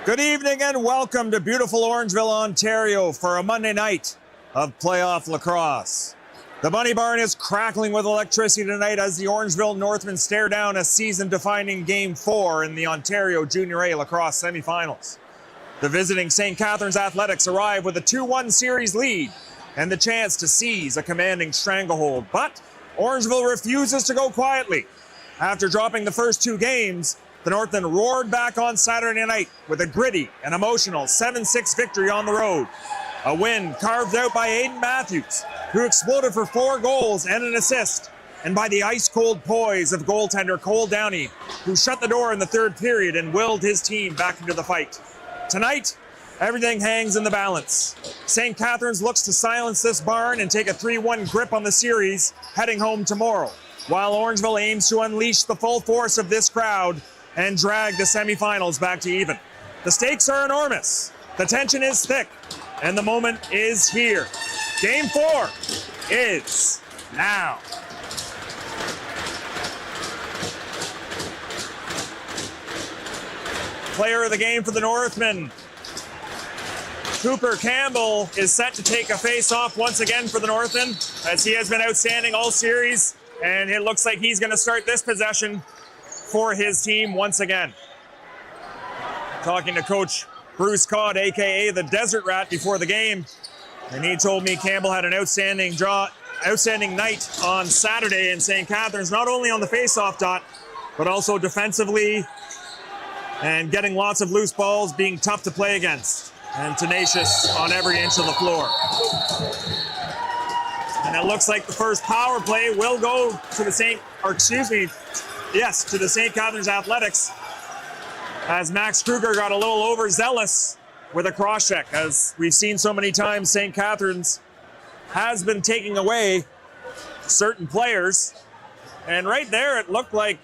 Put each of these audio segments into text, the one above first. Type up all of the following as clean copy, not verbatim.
Good evening and welcome to beautiful Orangeville, Ontario for a Monday night of playoff lacrosse. The Bunny Barn is crackling with electricity tonight as the Orangeville Northmen stare down a season-defining Game 4 in the Ontario Junior A Lacrosse semifinals. The visiting St. Catharines Athletics arrive with a 2-1 series lead and the chance to seize a commanding stranglehold, but Orangeville refuses to go quietly. After dropping the first two games, the Northmen roared back on Saturday night with a gritty and emotional 7-6 victory on the road. A win carved out by Ayden, who exploded for 4 goals and an assist, and by the ice-cold poise of goaltender Downey, who shut the door in the third period and willed his team back into the fight. Tonight, everything hangs in the balance. St. Catharines looks to silence this barn and take a 3-1 grip on the series, heading home tomorrow, while Orangeville aims to unleash the full force of this crowd and drag the semifinals back to even. The stakes are enormous, the tension is thick, and the moment is here. Game 4 is now. Player of the game for the Northmen, Cooper Campbell, is set to take a face-off once again for the Northmen, as he has been outstanding all series, and it looks like he's going to start this possession for his team once again. Talking to Coach Bruce Codd, aka the Desert Rat, before the game, and he told me Campbell had an outstanding night on Saturday in St. Catharines, not only on the face-off dot, but also defensively and getting lots of loose balls, being tough to play against, and tenacious on every inch of the floor. And it looks like the first power play will go to the St. Catharines Athletics, as Max Kruger got a little overzealous with a cross-check. As we've seen so many times, St. Catharines has been taking away certain players. And right there, it looked like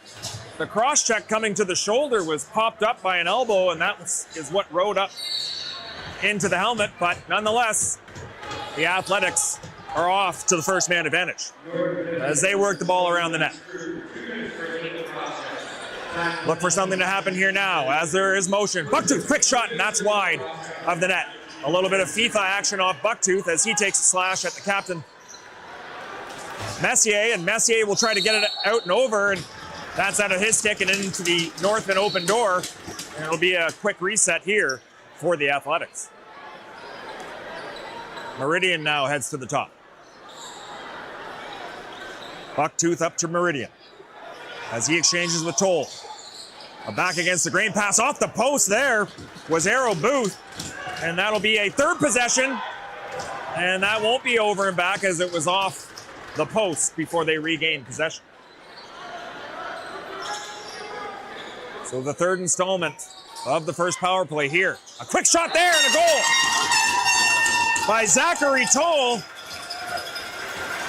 the cross-check coming to the shoulder was popped up by an elbow, and that is what rode up into the helmet. But nonetheless, the Athletics are off to the first man advantage as they work the ball around the net. Look for something to happen here now as there is motion. Bucktooth, quick shot, and that's wide of the net. A little bit of FIFA action off Bucktooth as he takes a slash at the captain, Messier, and Messier will try to get it out and over, and that's out of his stick and into the Northmen open door, and it'll be a quick reset here for the Athletics. Meridian now heads to the top. Bucktooth up to Meridian as he exchanges with Toll. A back against the grain pass off the post there was Arrow Booth, and that'll be a third possession, and that won't be over and back as it was off the post before they regained possession. So the third installment of the first power play here. A quick shot there and a goal by Zachary Toll,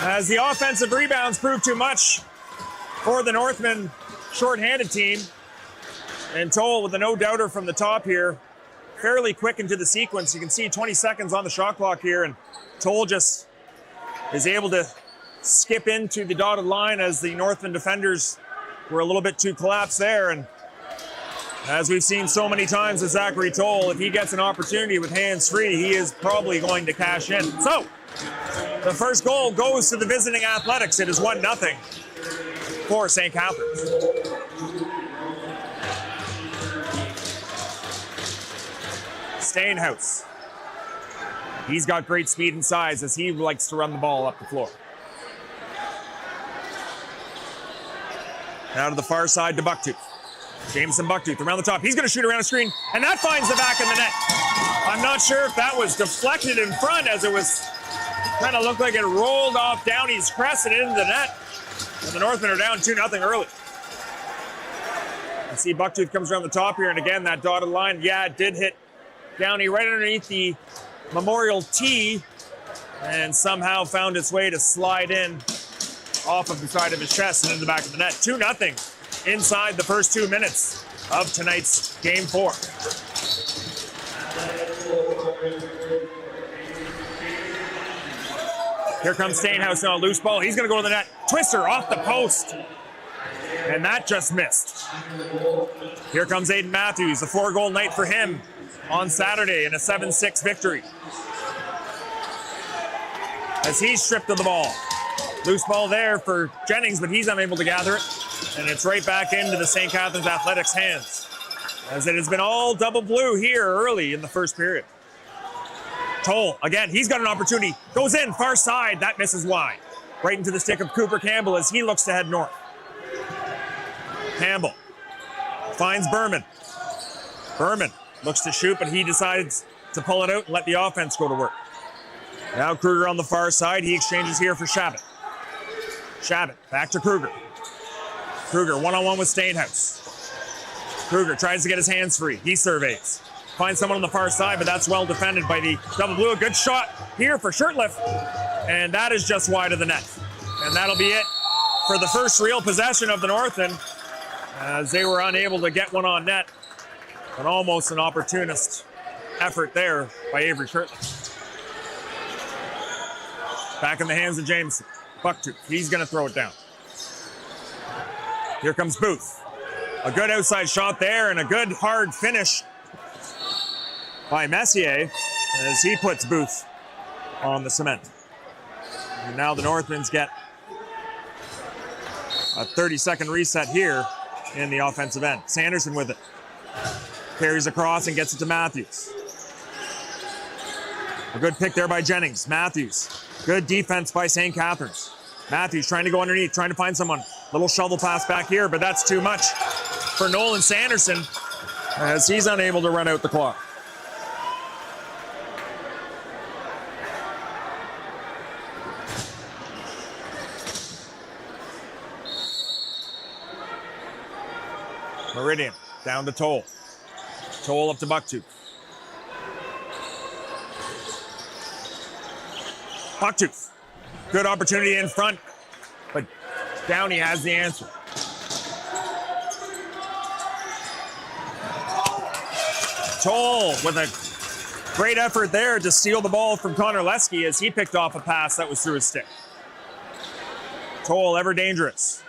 as the offensive rebounds proved too much for the Northmen shorthanded team. And Toll with a no-doubter from the top here, fairly quick into the sequence. You can see 20 seconds on the shot clock here, and Toll just is able to skip into the dotted line as the Northmen defenders were a little bit too collapsed there. And as we've seen so many times with Zachary Toll, if he gets an opportunity with hands free, he is probably going to cash in. So the first goal goes to the visiting Athletics. It is 1-0 for St. Catharines. Stainhouse. He's got great speed and size as he likes to run the ball up the floor. Now to the far side to Bucktooth. Jameson Bucktooth around the top. He's going to shoot around the screen, and that finds the back of the net. I'm not sure if that was deflected in front, as it was kind of looked like it rolled off Downey's crest and into the net. And the Northmen are down 2-0 early. You see Bucktooth comes around the top here, and again, that dotted line, yeah, it did hit Downey right underneath the memorial tee and somehow found its way to slide in off of the side of his chest and into the back of the net. 2-0 inside the first 2 minutes of tonight's Game 4. Here comes Stainhouse now, loose ball. He's going to go to the net. Twister off the post. And that just missed. Here comes Ayden, a 4-goal night for him on Saturday in a 7-6 victory. As he's stripped of the ball. Loose ball there for Jennings, but he's unable to gather it. And it's right back into the St. Catharines Athletics' hands. As it has been all double blue here early in the first period. Toll, again, he's got an opportunity. Goes in, far side, that misses wide. Right into the stick of Cooper Campbell as he looks to head north. Campbell finds Berman. Berman looks to shoot, but he decides to pull it out and let the offense go to work. Now Kruger on the far side. He exchanges here for Shabbat. Shabbat back to Kruger. Kruger one-on-one with Stainhouse. Kruger tries to get his hands free. He surveys. Finds someone on the far side, but that's well defended by the double blue. A good shot here for Shirtliff. And that is just wide of the net. And that'll be it for the first real possession of the Northmen, as they were unable to get one on net. But almost an opportunist effort there by Avery Shirtliff. Back in the hands of Jameson. Bucktooth, he's going to throw it down. Here comes Booth. A good outside shot there and a good hard finish by Messier as he puts Booth on the cement. And now the Northmen's get a 30-second reset here in the offensive end. Sanderson with it. Carries across and gets it to Matthews. A good pick there by Jennings. Matthews. Good defense by St. Catharines. Matthews trying to go underneath, trying to find someone. Little shovel pass back here, but that's too much for Nolan Sanderson as he's unable to run out the clock. Meridian down to Toll. Toll up to Bucktooth. Bucktooth. Good opportunity in front, but Downey has the answer. Toll with a great effort there to steal the ball from Connor Lesky as he picked off a pass that was through his stick. Toll ever dangerous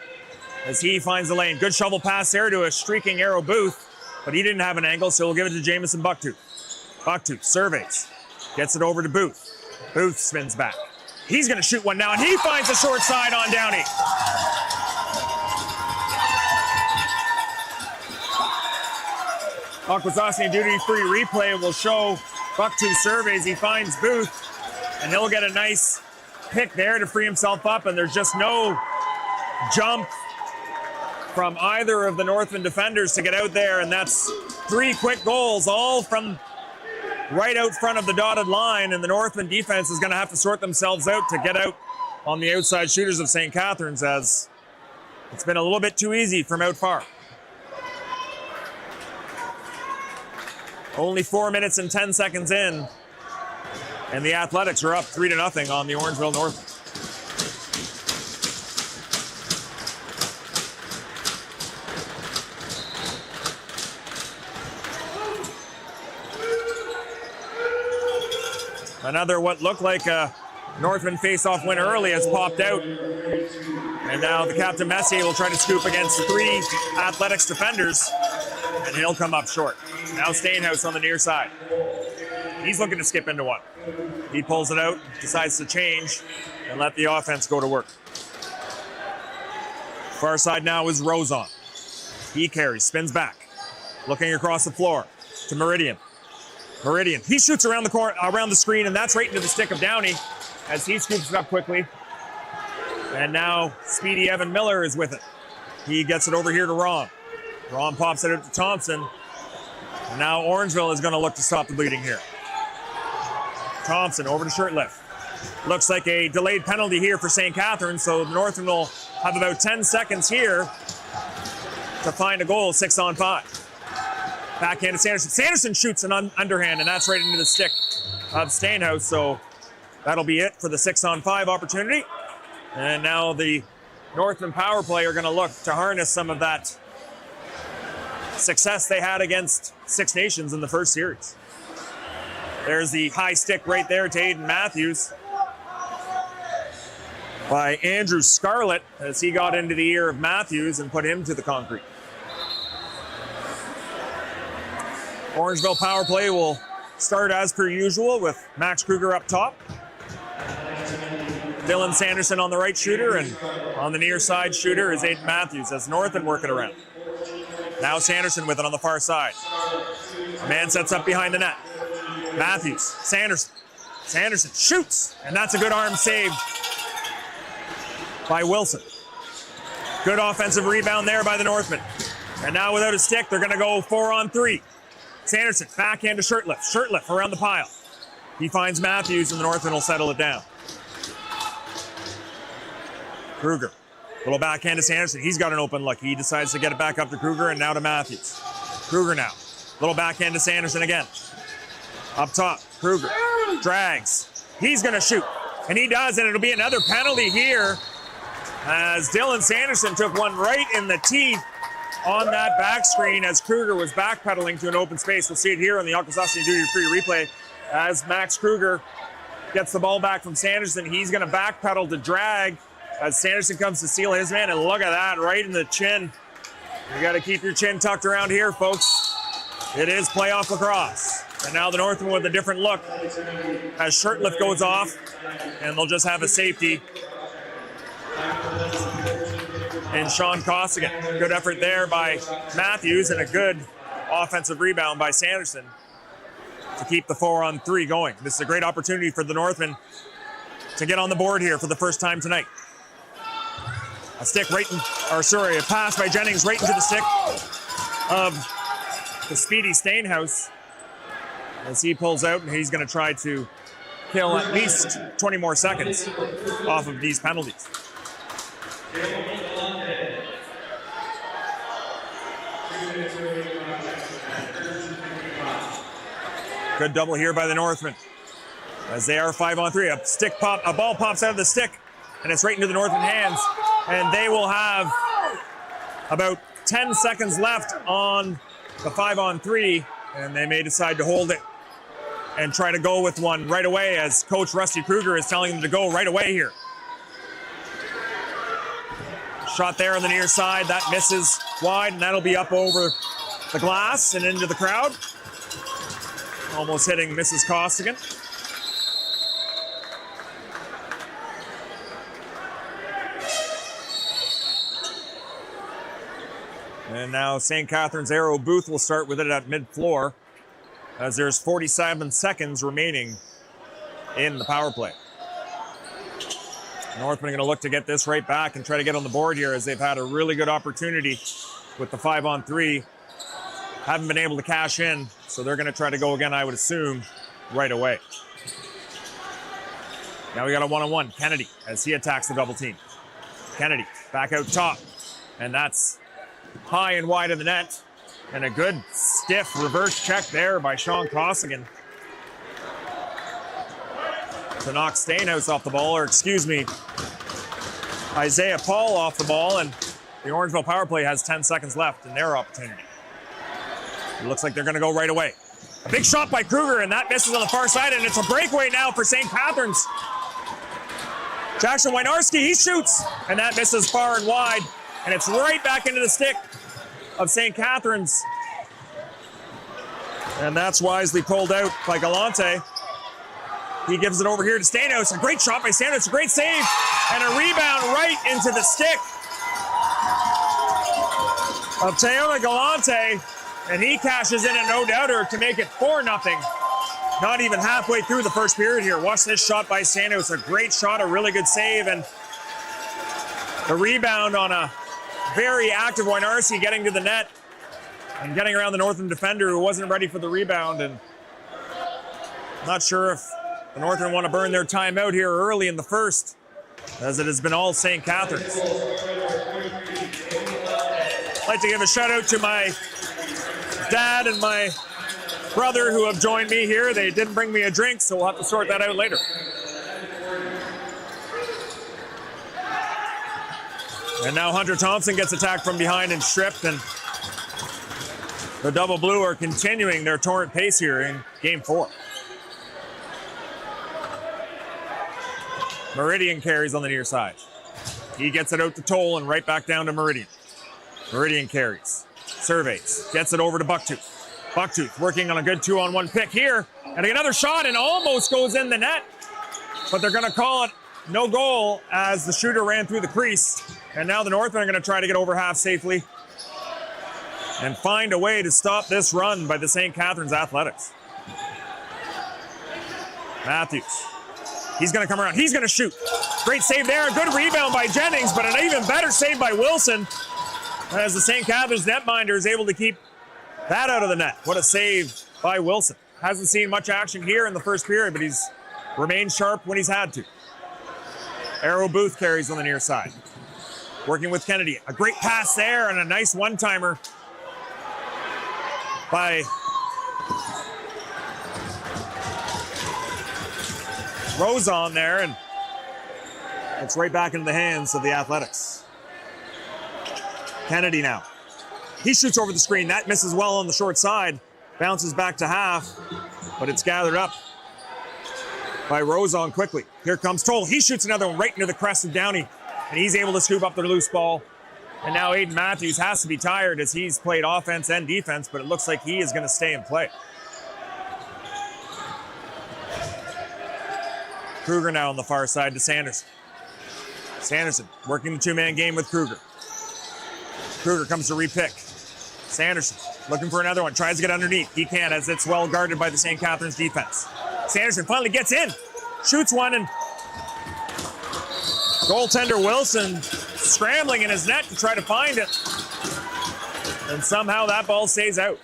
as he finds the lane. Good shovel pass there to a streaking Arrow Booth, but he didn't have an angle, so we'll give it to Jamison Bucktooth. Bucktooth surveys, gets it over to Booth. Booth spins back. He's going to shoot one now, and he finds the short side on Downey. Akwesasne duty-free replay will show Bucktooth surveys. He finds Booth, and he'll get a nice pick there to free himself up, and there's just no jump from either of the Northman defenders to get out there, and that's 3 quick goals, all from right out front of the dotted line, and the Northman defense is going to have to sort themselves out to get out on the outside shooters of St. Catharines, as it's been a little bit too easy from out far. Only 4 minutes and 10 seconds in, and the Athletics are up 3-0 on the Orangeville Northmen. Another what looked like a Northman face-off win early has popped out. And now the Captain Messier will try to scoop against 3 Athletics defenders, and he'll come up short. Now Stainhouse on the near side. He's looking to skip into one. He pulls it out, decides to change, and let the offense go to work. Far side now is Roson. He carries, spins back, looking across the floor to Meridian. Meridian, he shoots around the corner, around the screen, and that's right into the stick of Downey as he scoops it up quickly. And now speedy Evan Miller is with it. He gets it over here to Ron. Ron pops it out to Thompson. And now Orangeville is going to look to stop the bleeding here. Thompson over to Shirtliff. Looks like a delayed penalty here for St. Catharines, so the Northern will have about 10 seconds here to find a goal, 6-on-5. Backhand to Sanderson. Sanderson shoots an underhand, and that's right into the stick of Stainhouse. So that'll be it for the 6-on-5 opportunity. And now the Northman power play are going to look to harness some of that success they had against Six Nations in the first series. There's the high stick right there to Ayden Matthews by Andrew Scarlett as he got into the ear of Matthews and put him to the concrete. Orangeville power play will start as per usual with Max Kruger up top. Dylan Sanderson on the right shooter, and on the near side shooter is Ayden Matthews as Northmen working around. Now Sanderson with it on the far side. Man sets up behind the net. Matthews, Sanderson shoots, and that's a good arm save by Wilson. Good offensive rebound there by the Northmen. And now without a stick, they're gonna go 4-on-3. Sanderson, backhand to Shirtliff around the pile. He finds Matthews, and the Northmen will settle it down. Kruger, little backhand to Sanderson. He's got an open look. He decides to get it back up to Kruger, and now to Matthews. Kruger now, little backhand to Sanderson again. Up top, Kruger drags. He's gonna shoot, and he does, and it'll be another penalty here as Dylan Sanderson took one right in the teeth on that back screen as Kruger was backpedaling to an open space. We'll see it here on the Akwesasne Duty Free replay as Max Kruger gets the ball back from Sanderson. He's gonna backpedal to drag as Sanderson comes to seal his man, and look at that, right in the chin. You gotta keep your chin tucked around here, folks. It is playoff lacrosse. And now the Northmen with a different look as Shirtliff goes off, and they'll just have a safety in Sean Costigan. Good effort there by Matthews, and a good offensive rebound by Sanderson to keep the 4-on-3 going. This is a great opportunity for the Northmen to get on the board here for the first time tonight. A pass by Jennings right into the stick of the speedy Stainhouse as he pulls out, and he's going to try to kill at least 20 more seconds off of these penalties. Good double here by the Northmen as they are 5-on-3. A ball pops out of the stick, and it's right into the Northern hands, and they will have about 10 seconds left on the 5-on-3, and they may decide to hold it and try to go with one right away as Coach Rusty Kruger is telling them to go right away here. Shot there on the near side, that misses wide, and that'll be up over the glass and into the crowd. Almost hitting Mrs. Costigan. And now St. Catharines Arrow Booth will start with it at mid-floor as there's 47 seconds remaining in the power play. Northmen are going to look to get this right back and try to get on the board here as they've had a really good opportunity with the 5-on-3. Haven't been able to cash in, so they're going to try to go again, I would assume, right away. Now we got a 1-on-1. Kennedy as he attacks the double team. Kennedy back out top, and that's high and wide of the net. And a good stiff reverse check there by Sean Costigan to knock Stainhouse off the ball, or excuse me, Isaiah Paul off the ball, and the Orangeville power play has 10 seconds left in their opportunity. It looks like they're going to go right away. A big shot by Kruger, and that misses on the far side, and it's a breakaway now for St. Catharines. Jackson Wynarski, he shoots, and that misses far and wide, and it's right back into the stick of St. Catharines. And that's wisely pulled out by Galante. He gives it over here to Stanos. A great shot by Stanos, a great save, and a rebound right into the stick of Teona Galante, and he cashes in a no-doubter to make it 4-0. Not even halfway through the first period here. Watch this shot by Stanos, a great shot, a really good save, and the rebound on a very active Wynarski getting to the net and getting around the Northern defender who wasn't ready for the rebound. And not sure if the Northern want to burn their timeout here early in the first, as it has been all St. Catharines. I'd like to give a shout out to my dad and my brother who have joined me here. They didn't bring me a drink, so we'll have to sort that out later. And now Hunter Thompson gets attacked from behind and stripped, and the Double Blue are continuing their torrent pace here in Game 4. Meridian carries on the near side. He gets it out to Toll and right back down to Meridian. Meridian carries, surveys, gets it over to Bucktooth. Bucktooth working on a good 2-on-1 pick here. And another shot and almost goes in the net. But they're going to call it no goal as the shooter ran through the crease. And now the Northmen are going to try to get over half safely and find a way to stop this run by the St. Catharines Athletics. Matthews. He's going to come around. He's going to shoot. Great save there. Good rebound by Jennings, but an even better save by Wilson as the St. Catharines netminder is able to keep that out of the net. What a save by Wilson. Hasn't seen much action here in the first period, but he's remained sharp when he's had to. Arrow Booth carries on the near side. Working with Kennedy. A great pass there and a nice one-timer by Rosen there, and it's right back into the hands of the Athletics. Kennedy now. He shoots over the screen. That misses well on the short side. Bounces back to half, but it's gathered up by Rosen quickly. Here comes Toll. He shoots another one right into the crest of Downey, and he's able to scoop up the loose ball. And now Ayden Matthews has to be tired as he's played offense and defense, but it looks like he is going to stay in play. Kruger now on the far side to Sanderson. Sanderson working the two-man game with Kruger. Kruger comes to repick. Sanderson looking for another one, tries to get underneath. He can't as it's well guarded by the St. Catharines defense. Sanderson finally gets in, shoots one, and goaltender Wilson scrambling in his net to try to find it. And somehow that ball stays out.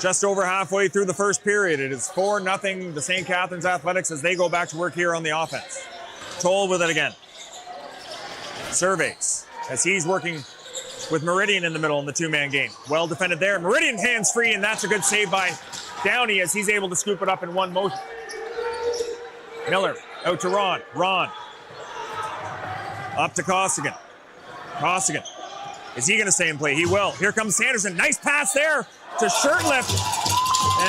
Just over halfway through the first period. It is 4-0 the St. Catharines Athletics as they go back to work here on the offense. Toll with it again. Surveys as he's working with Meridian in the middle in the two-man game. Well defended there. Meridian hands free, and that's a good save by Downey as he's able to scoop it up in one motion. Miller out to Ron. Ron up to Costigan. Costigan. Is he going to stay in play? He will. Here comes Sanderson. Nice pass there to Shirtlift.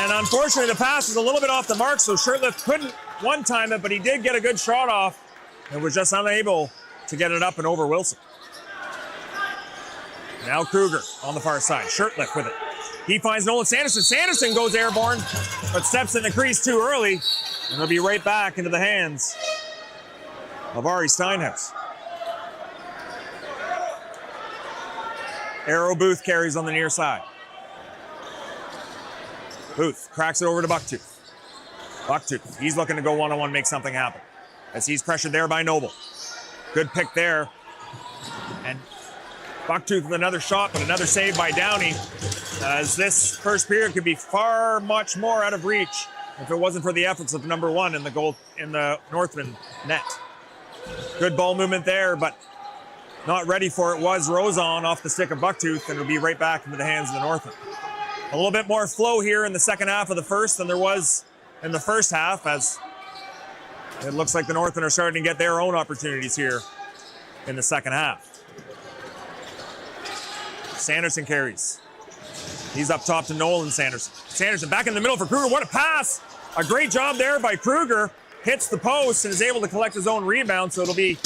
And unfortunately, the pass was a little bit off the mark, so Shirtlift couldn't one-time it, but he did get a good shot off and was just unable to get it up and over Wilson. Now Kruger on the far side. Shirtlift with it. He finds Nolan Sanderson. Sanderson goes airborne, but steps in the crease too early. And it'll be right back into the hands of Ari Steinhaus. Arrow Booth carries on the near side. Booth cracks it over to Bucktooth. Bucktooth, he's looking to go one-on-one, make something happen. As he's pressured there by Noble. Good pick there. And Bucktooth with another shot, but another save by Downey. As this first period could be much more out of reach if it wasn't for the efforts of number one in the Northmen net. Good ball movement there, but not ready for it was Rosen off the stick of Bucktooth, and it'll be right back into the hands of the Northmen. A little bit more flow here in the second half of the first than there was in the first half, as it looks like the Northmen are starting to get their own opportunities here in the second half. Sanderson carries. He's up top to Nolan Sanderson. Sanderson back in the middle for Kruger. What a pass! A great job there by Kruger. Hits the post and is able to collect his own rebound, so it'll be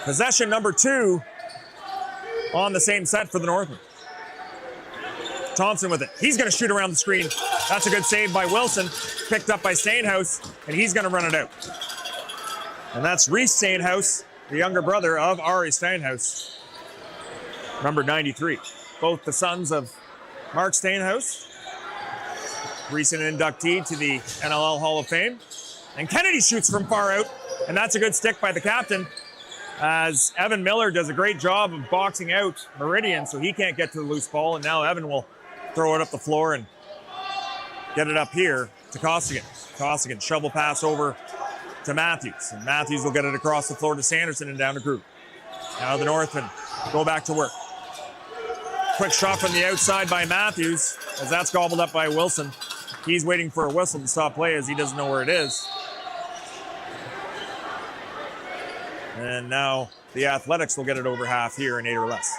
possession number 2 on the same set for the Northmen. Thompson with it. He's going to shoot around the screen. That's a good save by Wilson. Picked up by Steinhaus, and he's going to run it out. And that's Reese Steinhaus, the younger brother of Ari Steinhaus, number 93. Both the sons of Mark Steinhaus, recent inductee to the NLL Hall of Fame. And Kennedy shoots from far out, and that's a good stick by the captain, as Evan Miller does a great job of boxing out Meridian, so he can't get to the loose ball, and now Evan will throw it up the floor and get it up here to Costigan. Costigan, shovel pass over to Matthews, and Matthews will get it across the floor to Sanderson and down to Group. Now the Northmen go back to work. Quick shot from the outside by Matthews, as that's gobbled up by Wilson. He's waiting for a whistle to stop play as he doesn't know where it is. And now the Athletics will get it over half here in 8 or less.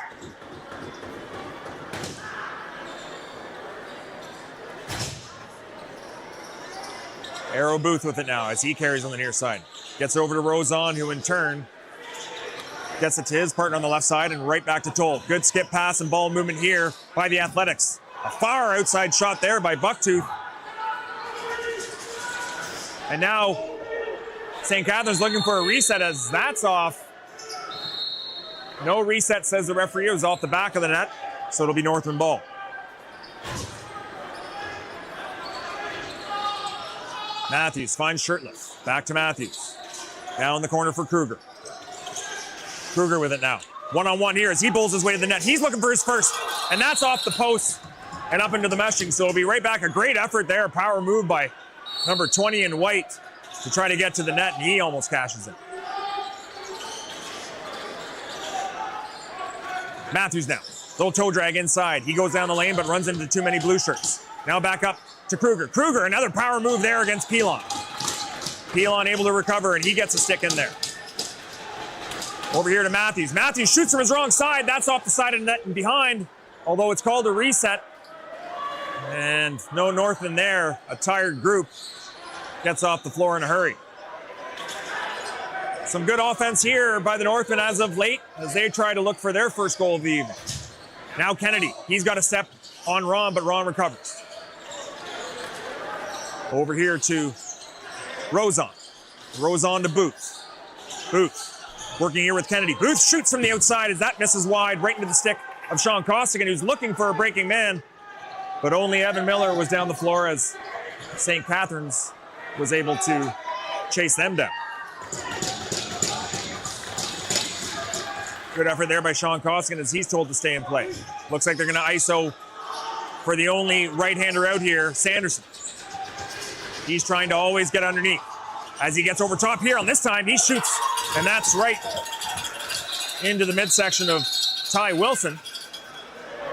Arrow Booth with it now as he carries on the near side. Gets over to Rosen, who in turn Gets it to his partner on the left side and right back to Toll. Good skip pass and ball movement here by the Athletics. A far outside shot there by Bucktooth. And now St. Catharines looking for a reset as that's off. No reset, says the referee. It was off the back of the net, so it'll be Northman ball. Matthews finds Shirtliff. Back to Matthews. Down the corner for Kruger. Kruger with it now. One-on-one here as he bowls his way to the net. He's looking for his first, and that's off the post and up into the meshing, so it'll be right back. A great effort there. Power move by number 20 in white to try to get to the net, and he almost cashes it. Matthews now. Little toe drag inside. He goes down the lane, but runs into too many blue shirts. Now back up to Kruger. Kruger, another power move there against Pilon. Pilon able to recover, and he gets a stick in there. Over here to Matthews. Matthews shoots from his wrong side. That's off the side of the net and behind, although it's called a reset. And no Northmen there. A tired group gets off the floor in a hurry. Some good offense here by the Northmen as of late as they try to look for their first goal of the evening. Now Kennedy. He's got a step on Ron, but Ron recovers. Over here to Rozon. Rozon to Booth. Booth working here with Kennedy. Booth shoots from the outside as that misses wide right into the stick of Sean Costigan, who's looking for a breaking man, but only Evan Miller was down the floor as St. Catharines was able to chase them down. Good effort there by Sean Costigan as he's told to stay in play. Looks like they're going to ISO for the only right-hander out here, Sanderson. He's trying to always get underneath. As he gets over top here, and this time he shoots, and that's right into the midsection of Ty Wilson.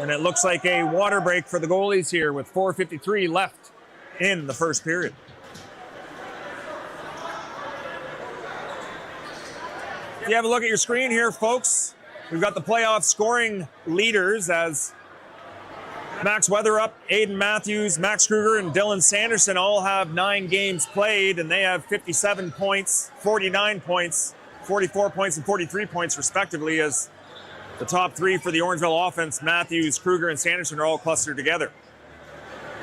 And it looks like a water break for the goalies here with 4:53 left in the first period. If you have a look at your screen here, folks, we've got the playoff scoring leaders as Max Weatherup, Ayden Matthews, Max Kruger, and Dylan Sanderson all have 9 games played, and they have 57 points, 49 points, 44 points, and 43 points, respectively, as the top 3 for the Orangeville offense, Matthews, Kruger, and Sanderson, are all clustered together.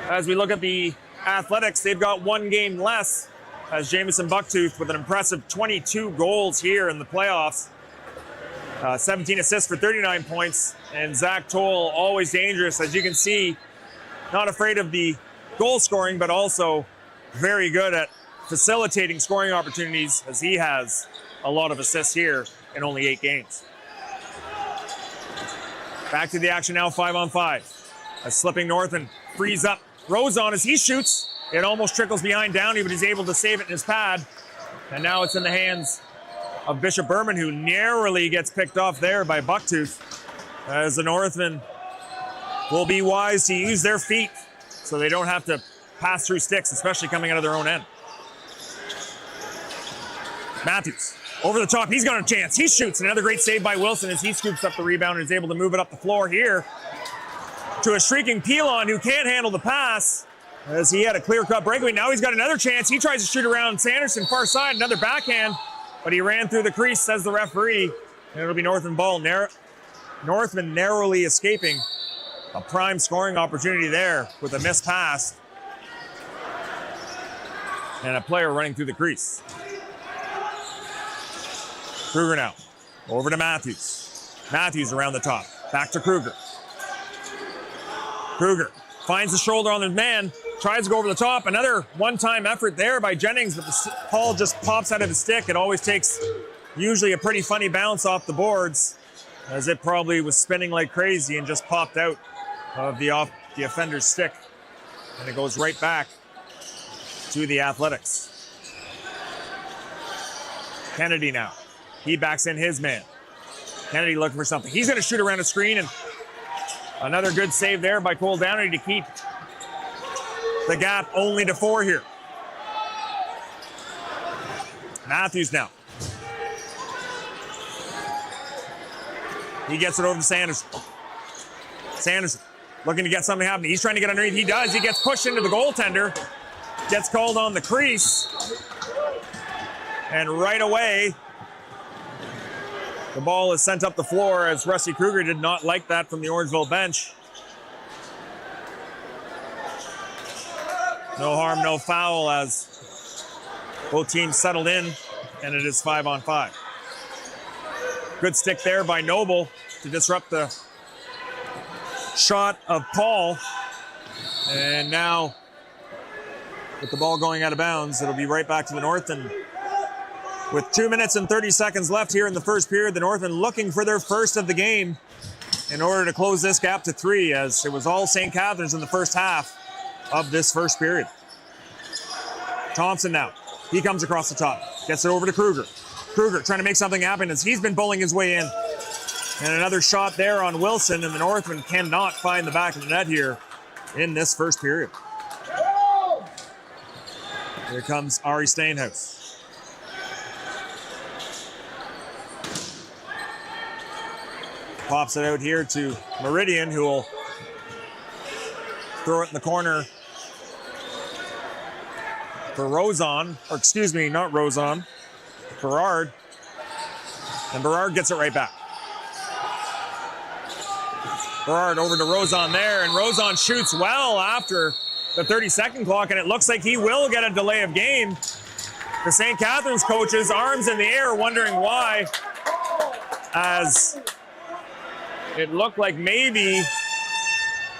As we look at the Athletics, they've got 1 game less, as Jamison Bucktooth with an impressive 22 goals here in the playoffs. 17 assists for 39 points, and Zach Toll, always dangerous, as you can see, not afraid of the goal scoring, but also very good at facilitating scoring opportunities, as he has a lot of assists here in only 8 games. Back to the action now, 5-on-5. A slipping Northmen frees up Rozon as he shoots. It almost trickles behind Downey, but he's able to save it in his pad. And now it's in the hands of Bishop Berman, who narrowly gets picked off there by Bucktooth, as the Northmen will be wise to use their feet so they don't have to pass through sticks, especially coming out of their own end. Matthews over the top. He's got a chance. He shoots. Another great save by Wilson as he scoops up the rebound and is able to move it up the floor here to a shrieking Pilon who can't handle the pass as he had a clear-cut breakaway. Now he's got another chance. He tries to shoot around Sanderson, far side, another backhand, but he ran through the crease, says the referee, and it'll be Northman ball. Northman narrowly escaping a prime scoring opportunity there with a missed pass and a player running through the crease. Kruger now, over to Matthews. Matthews around the top, back to Kruger. Kruger finds the shoulder on the man, tries to go over the top. Another one-time effort there by Jennings, but the ball just pops out of his stick. It always takes usually a pretty funny bounce off the boards, as it probably was spinning like crazy and just popped out of the offender's stick. And it goes right back to the Athletics. Kennedy now. He backs in his man. Kennedy looking for something. He's going to shoot around a screen, and another good save there by Cole Downey to keep the gap only to 4 here. Matthews now. He gets it over to Sanderson. Sanderson looking to get something happening. He's trying to get underneath. He does. He gets pushed into the goaltender. Gets called on the crease. And right away, The ball is sent up the floor as Rusty Kruger did not like that from the Orangeville bench. No harm, no foul as both teams settled in, and it is 5-on-5. Good stick there by Noble to disrupt the shot of Paul. And now, with the ball going out of bounds, it'll be right back to the Northmen. With 2 minutes and 30 seconds left here in the first period, the Northmen looking for their first of the game in order to close this gap to 3, as it was all St. Catharines in the first half of this first period. Thompson now. He comes across the top. Gets it over to Kruger. Kruger trying to make something happen as he's been bowling his way in. And another shot there on Wilson, and the Northmen cannot find the back of the net here in this first period. Here comes Ari Steinhaus. Pops it out here to Meridian, who will throw it in the corner for Rozon, or excuse me, not Rozon, Berard. And Berard gets it right back. Berard over to Rozon there, and Rozon shoots well after the 30-second clock, and it looks like he will get a delay of game. The St. Catharines coaches, arms in the air, wondering why, as it looked like maybe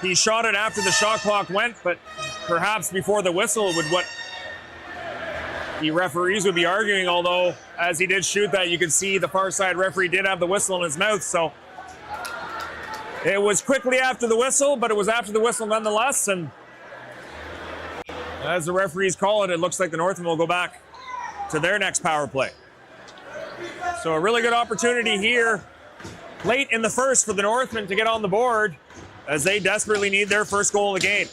he shot it after the shot clock went, but perhaps before the whistle would what the referees would be arguing, although as he did shoot that, you could see the far side referee did have the whistle in his mouth, so it was quickly after the whistle, but it was after the whistle nonetheless, and as the referees call it, it looks like the Northmen will go back to their next power play. So a really good opportunity here late in the first for the Northmen to get on the board as they desperately need their first goal of the game.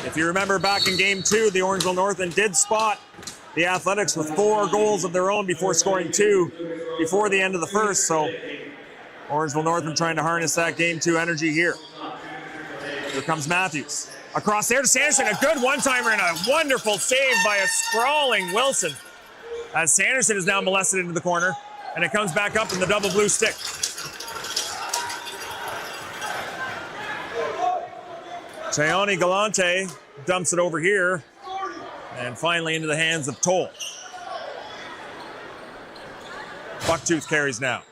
If you remember back in game 2, the Orangeville Northmen did spot the Athletics with 4 goals of their own before scoring 2 before the end of the first. So Orangeville Northmen trying to harness that game 2 energy here. Here comes Matthews. Across there to Sanderson, a good one-timer and a wonderful save by a sprawling Wilson. As Sanderson is now molested into the corner, and it comes back up in the double blue stick. Chayoni Galante dumps it over here, and finally into the hands of Toll. Bucktooth carries now.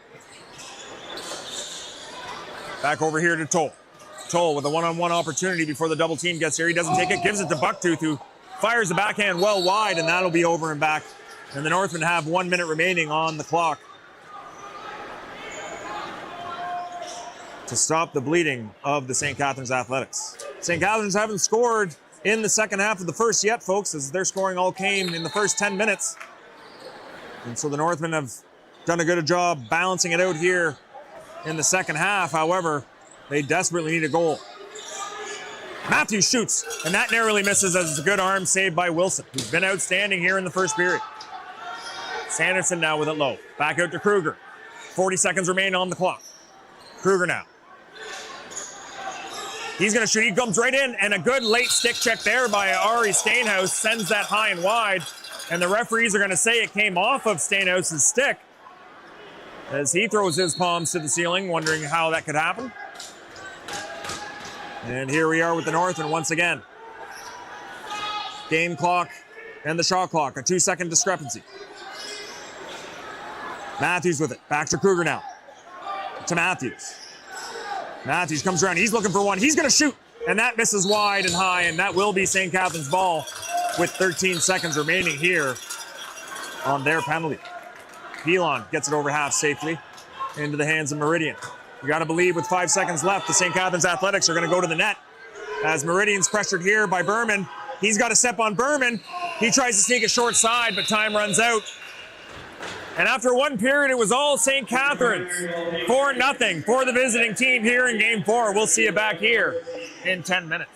Back over here to Toll. Toll with a one-on-one opportunity before the double team gets here. He doesn't take it, gives it to Bucktooth, who fires the backhand well wide, and that'll be over and back. And the Northmen have 1 minute remaining on the clock to stop the bleeding of the St. Catharines Athletics. St. Catharines haven't scored in the second half of the first yet, folks, as their scoring all came in the first 10 minutes. And so the Northmen have done a good job balancing it out here in the second half. However, they desperately need a goal. Matthews shoots, and that narrowly misses as it's a good arm save by Wilson, who's been outstanding here in the first period. Sanderson now with it low. Back out to Kruger. 40 seconds remain on the clock. Kruger now. He's going to shoot. He comes right in, and a good late stick check there by Ari Steinhaus sends that high and wide, and the referees are going to say it came off of Steinhaus' stick as he throws his palms to the ceiling, wondering how that could happen. And here we are with the Northmen once again. Game clock and the shot clock, a 2-second discrepancy. Matthews with it. Back to Kruger now. To Matthews. Matthews comes around. He's looking for one. He's going to shoot. And that misses wide and high, and that will be St. Catharines' ball with 13 seconds remaining here on their penalty. Pilon gets it over half safely into the hands of Meridian. You got to believe with 5 seconds left, the St. Catharines Athletics are going to go to the net. As Meridian's pressured here by Berman. He's got a step on Berman. He tries to sneak a short side, but time runs out. And after 1 period, it was all St. Catharines. 4-0 for the visiting team here in Game 4. We'll see you back here in 10 minutes.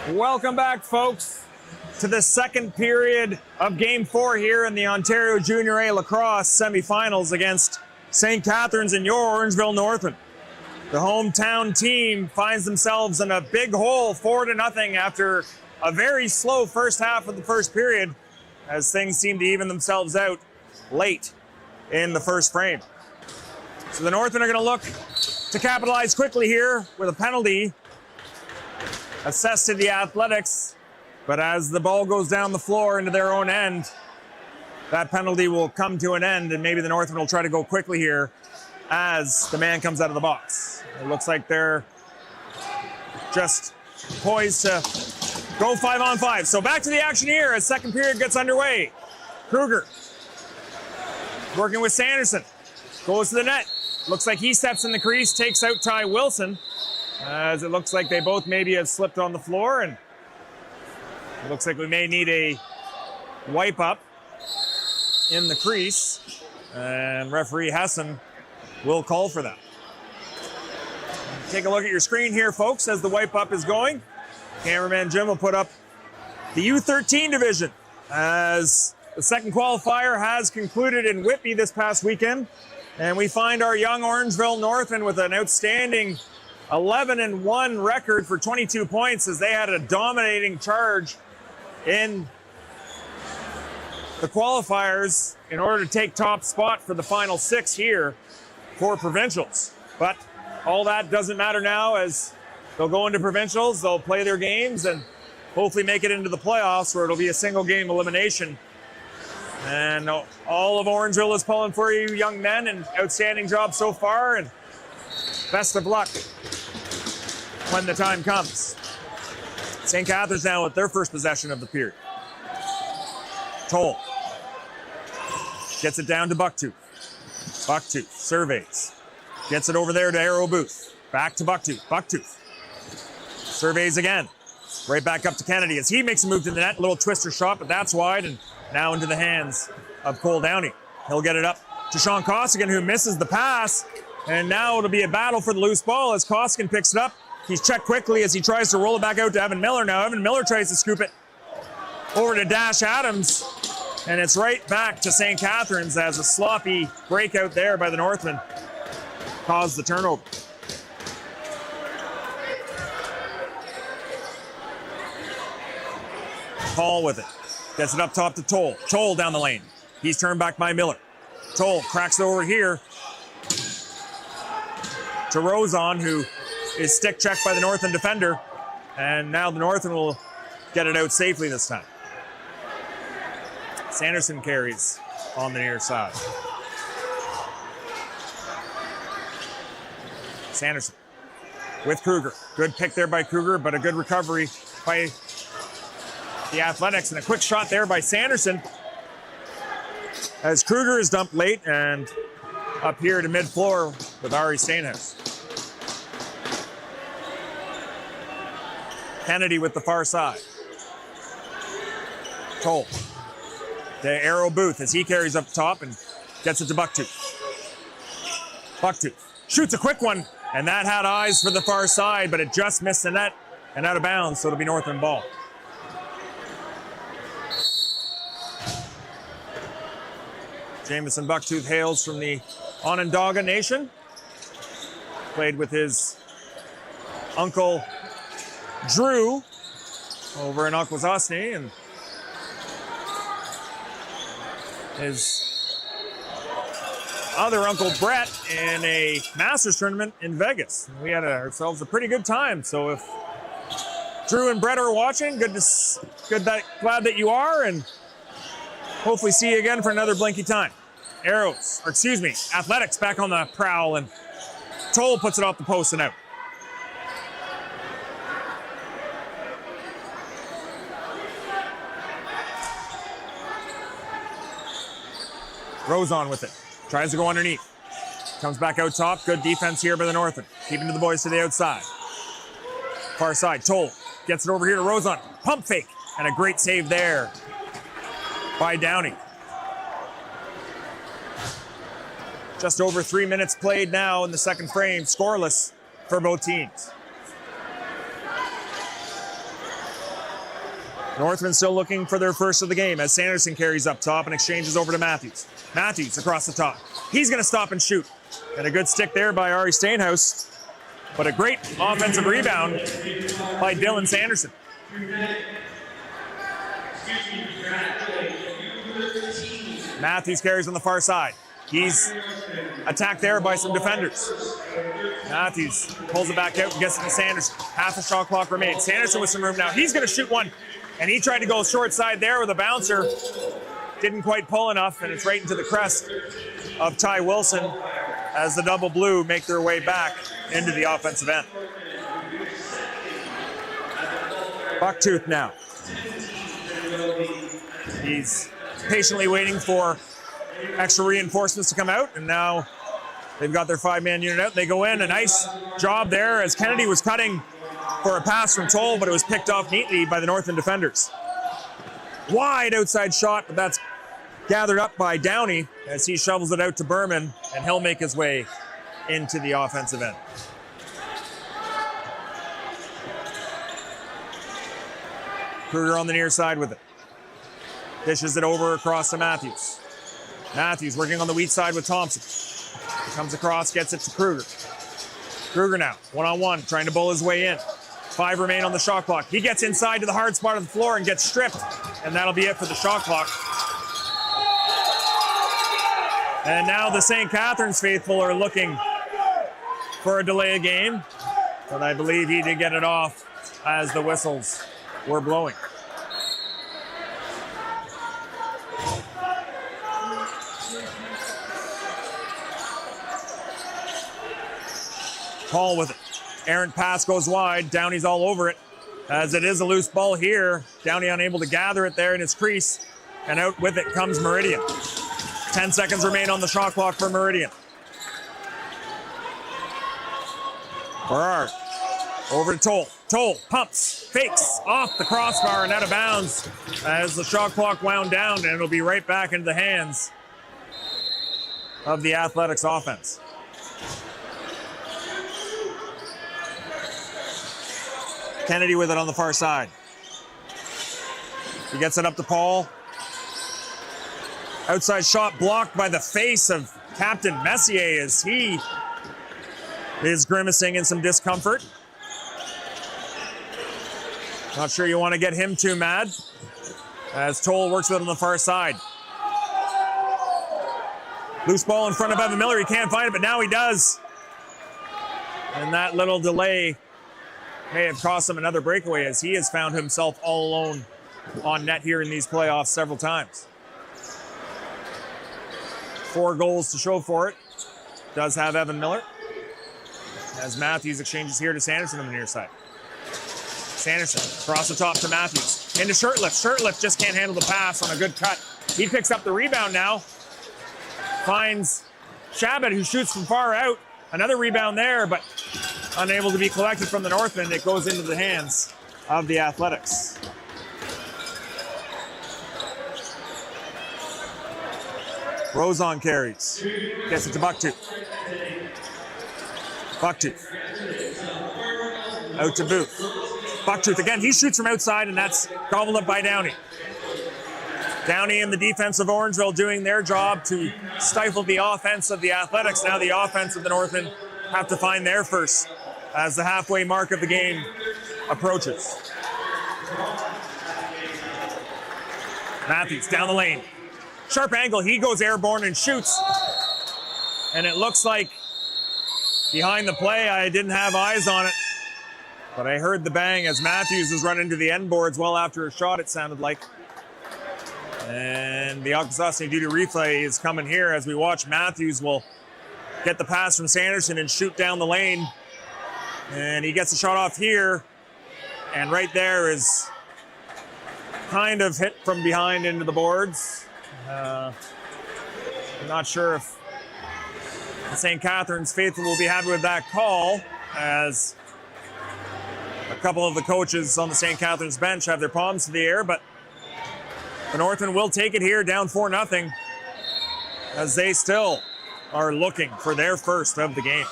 Welcome back, folks, to the second period of Game 4 here in the Ontario Junior A Lacrosse semifinals against St. Catharines and your Orangeville Northmen. The hometown team finds themselves in a big hole, 4-0 after a very slow first half of the first period, as things seem to even themselves out late in the first frame. So the Northmen are going to look to capitalize quickly here with a penalty assessed to the Athletics, but as the ball goes down the floor into their own end, that penalty will come to an end, and maybe the Northmen will try to go quickly here as the man comes out of the box. It looks like they're just poised to go 5-on-5. So back to the action here as second period gets underway. Kruger working with Sanderson, goes to the net. Looks like he steps in the crease, takes out Ty Wilson, as it looks like they both maybe have slipped on the floor, and it looks like we may need a wipe up in the crease, and referee Hessen will call for that. Take a look at your screen here, folks, as the wipe up is going. Cameraman Jim will put up the U13 division as the second qualifier has concluded in Whitby this past weekend, and we find our young Orangeville Northmen with an outstanding 11-1 record for 22 points as they had a dominating charge in the qualifiers in order to take top spot for the final 6 here for provincials. But all that doesn't matter now, as they'll go into provincials, they'll play their games and hopefully make it into the playoffs, where it'll be a single game elimination. And all of Orangeville is pulling for you young men, and outstanding job so far, and best of luck when the time comes. St. Catharines now with their first possession of the period. Toll gets it down to Bucktooth. Bucktooth surveys. Gets it over there to Arrow Booth. Back to Bucktooth. Bucktooth surveys again. Right back up to Kennedy as he makes a move to the net. Little twister shot, but that's wide, and now into the hands of Cole Downey. He'll get it up to Sean Costigan, who misses the pass, and now it'll be a battle for the loose ball as Costigan picks it up. He's checked quickly as he tries to roll it back out to Evan Miller. Now Evan Miller tries to scoop it over to Dash Adams, and it's right back to St. Catharines as a sloppy breakout there by the Northmen caused the turnover. Paul with it. Gets it up top to Toll. Toll down the lane. He's turned back by Miller. Toll cracks it over here to Rozon, who is stick checked by the Northern defender. And now the Northern will get it out safely this time. Sanderson carries on the near side. Sanderson with Kruger. Good pick there by Kruger, but a good recovery by the Athletics, and a quick shot there by Sanderson as Kruger is dumped late, and up here to mid-floor with Ari Stainhouse. Kennedy with the far side. Toll to Arrow Booth as he carries up top and gets it to Bucktooth. Bucktooth shoots a quick one, and that had eyes for the far side, but it just missed the net and out of bounds, so it'll be Northern ball. Jamison Bucktooth hails from the Onondaga Nation. Played with his uncle Drew over in Akwesasne, and his other uncle Brett in a Masters tournament in Vegas. We had ourselves a pretty good time. So if Drew and Brett are watching, glad that you are, and hopefully see you again for another blinky time. Athletics back on the prowl, and Toll puts it off the post and out. Rozon with it. Tries to go underneath. Comes back out top. Good defense here by the Northern. Keeping the boys to the outside. Far side. Toll gets it over here to Rozon. Pump fake. And a great save there by Downey. Just over 3 minutes played now in the second frame. Scoreless for both teams. Northmen still looking for their first of the game as Sanderson carries up top and exchanges over to Matthews. Matthews across the top. He's going to stop and shoot. And a good stick there by Ari Steenhuis. But a great offensive rebound by Dylan Sanderson. Matthews carries on the far side. He's attacked there by some defenders. Matthews pulls it back out and gets it to Sanderson. Half a shot clock remains. Sanderson with some room now. He's going to shoot one. And he tried to go short side there with a bouncer. Didn't quite pull enough, and it's right into the crest of Ty Wilson as the double blue make their way back into the offensive end. Bucktooth now. He's patiently waiting for extra reinforcements to come out, and now they've got their 5-man unit out. They go in, a nice job there as Kennedy was cutting for a pass from Toll, but it was picked off neatly by the Northern defenders. Wide outside shot, but that's gathered up by Downey as he shovels it out to Berman, and he'll make his way into the offensive end. Kruger on the near side with it. Dishes it over across to Matthews. Matthews working on the weak side with Thompson. Comes across, gets it to Kruger. Kruger now, one-on-one, trying to bull his way in. 5 remain on the shot clock. He gets inside to the hard spot of the floor and gets stripped. And that'll be it for the shot clock. And now the St. Catharines faithful are looking for a delay of game. But I believe he did get it off as the whistles were blowing. Paul with it. Errant pass goes wide. Downey's all over it. As it is a loose ball here. Downey unable to gather it there in his crease. And out with it comes Meridian. 10 seconds remain on the shot clock for Meridian. Berard over to Toll. Toll pumps, fakes off the crossbar and out of bounds as the shot clock wound down, and it'll be right back into the hands of the Athletics offense. Kennedy with it on the far side. He gets it up to Paul. Outside shot blocked by the face of Captain Messier as he is grimacing in some discomfort. Not sure you want to get him too mad as Toll works with it on the far side. Loose ball in front of Evan Miller. He can't find it, but now he does. And that little delay may have cost him another breakaway as he has found himself all alone on net here in these playoffs several times. 4 goals to show for it. Does have Evan Miller. As Matthews exchanges here to Sanderson on the near side. Sanderson across the top to Matthews. Into Shirtlift. Shirtlift just can't handle the pass on a good cut. He picks up the rebound now. Finds Shabbat, who shoots from far out. Another rebound there, but unable to be collected from the Northmen. It goes into the hands of the Athletics. Rozon carries. Gets it to Bucktooth. Bucktooth. Out to Booth. Bucktooth again. He shoots from outside, and that's gobbled up by Downey. Downey and the defense of Orangeville doing their job to stifle the offense of the Athletics. Now the offense of the Northmen have to find their first as the halfway mark of the game approaches. Matthews down the lane. Sharp angle, he goes airborne and shoots. And it looks like behind the play, I didn't have eyes on it, but I heard the bang as Matthews was running to the end boards well after a shot, it sounded like. And the Akwesasne duty replay is coming here as we watch Matthews will get the pass from Sanderson and shoot down the lane. And he gets the shot off here. And right there is kind of hit from behind into the boards. I'm not sure if the St. Catharines faithful will be happy with that call, as a couple of the coaches on the St. Catharines bench have their palms to the air, but the Northmen will take it here, down 4-0, as they still are looking for their first of the game.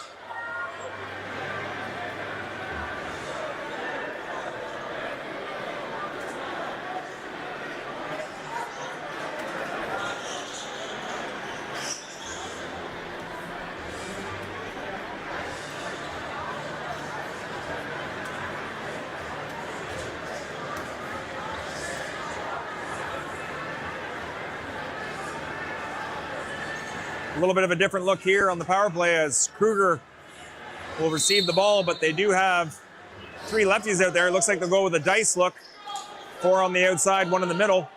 A little bit of a different look here on the power play as Kruger will receive the ball, but they do have 3 lefties out there. It looks like they'll go with a dice look. 4 on the outside, 1 in the middle.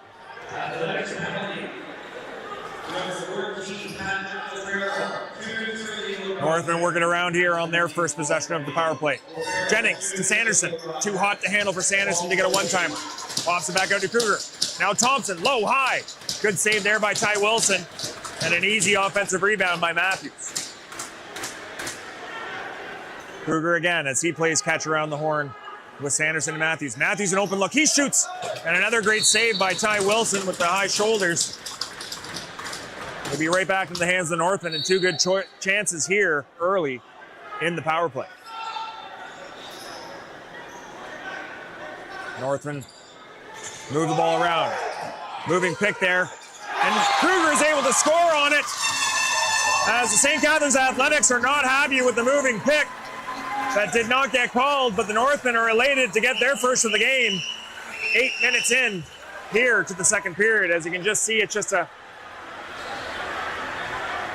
Northmen working around here on their first possession of the power play. Jennings to Sanderson. Too hot to handle for Sanderson to get a one-timer. Pops it back out to Kruger. Now Thompson, low, high. Good save there by Ty Wilson. And an easy offensive rebound by Matthews. Kruger again as he plays catch around the horn with Sanderson and Matthews. Matthews an open look, he shoots. And another great save by Ty Wilson with the high shoulders. We'll be right back into the hands of the Northmen, and 2 good chances here early in the power play. Northmen move the ball around. Moving pick there. And Kruger is able to score on it as the St. Catharines Athletics are not happy with the moving pick. That did not get called, but the Northmen are elated to get their first of the game. 8 minutes in here to the second period. As you can just see, it's just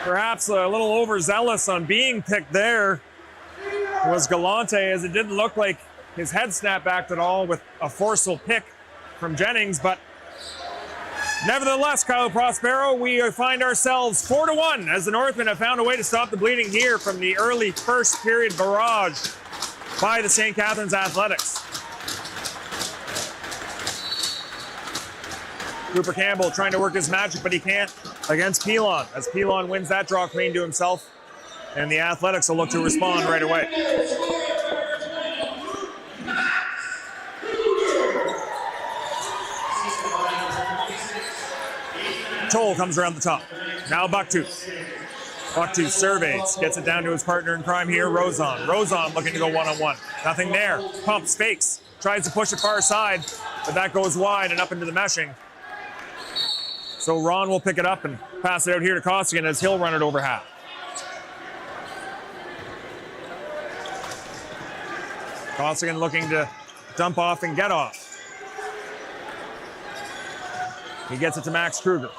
perhaps a little overzealous on being picked there was Galante, as it didn't look like his head snapped back at all with a forceful pick from Jennings. But nevertheless, Kyle Prospero, we find ourselves 4-1 as the Northmen have found a way to stop the bleeding here from the early first period barrage by the St. Catharines Athletics. Cooper Campbell trying to work his magic, but he can't against Pilon, as Pilon wins that draw clean to himself, and the Athletics will look to respond right away. Toll comes around the top. Now Bucktooth. Bucktooth surveys, gets it down to his partner in crime here, Rozon. Rozon looking to go one-on-one. Nothing there. Pumps, fakes, tries to push it far side, but that goes wide and up into the meshing. So Ron will pick it up and pass it out here to Costigan as he'll run it over half. Costigan looking to dump off and get off. He gets it to Max Kruger.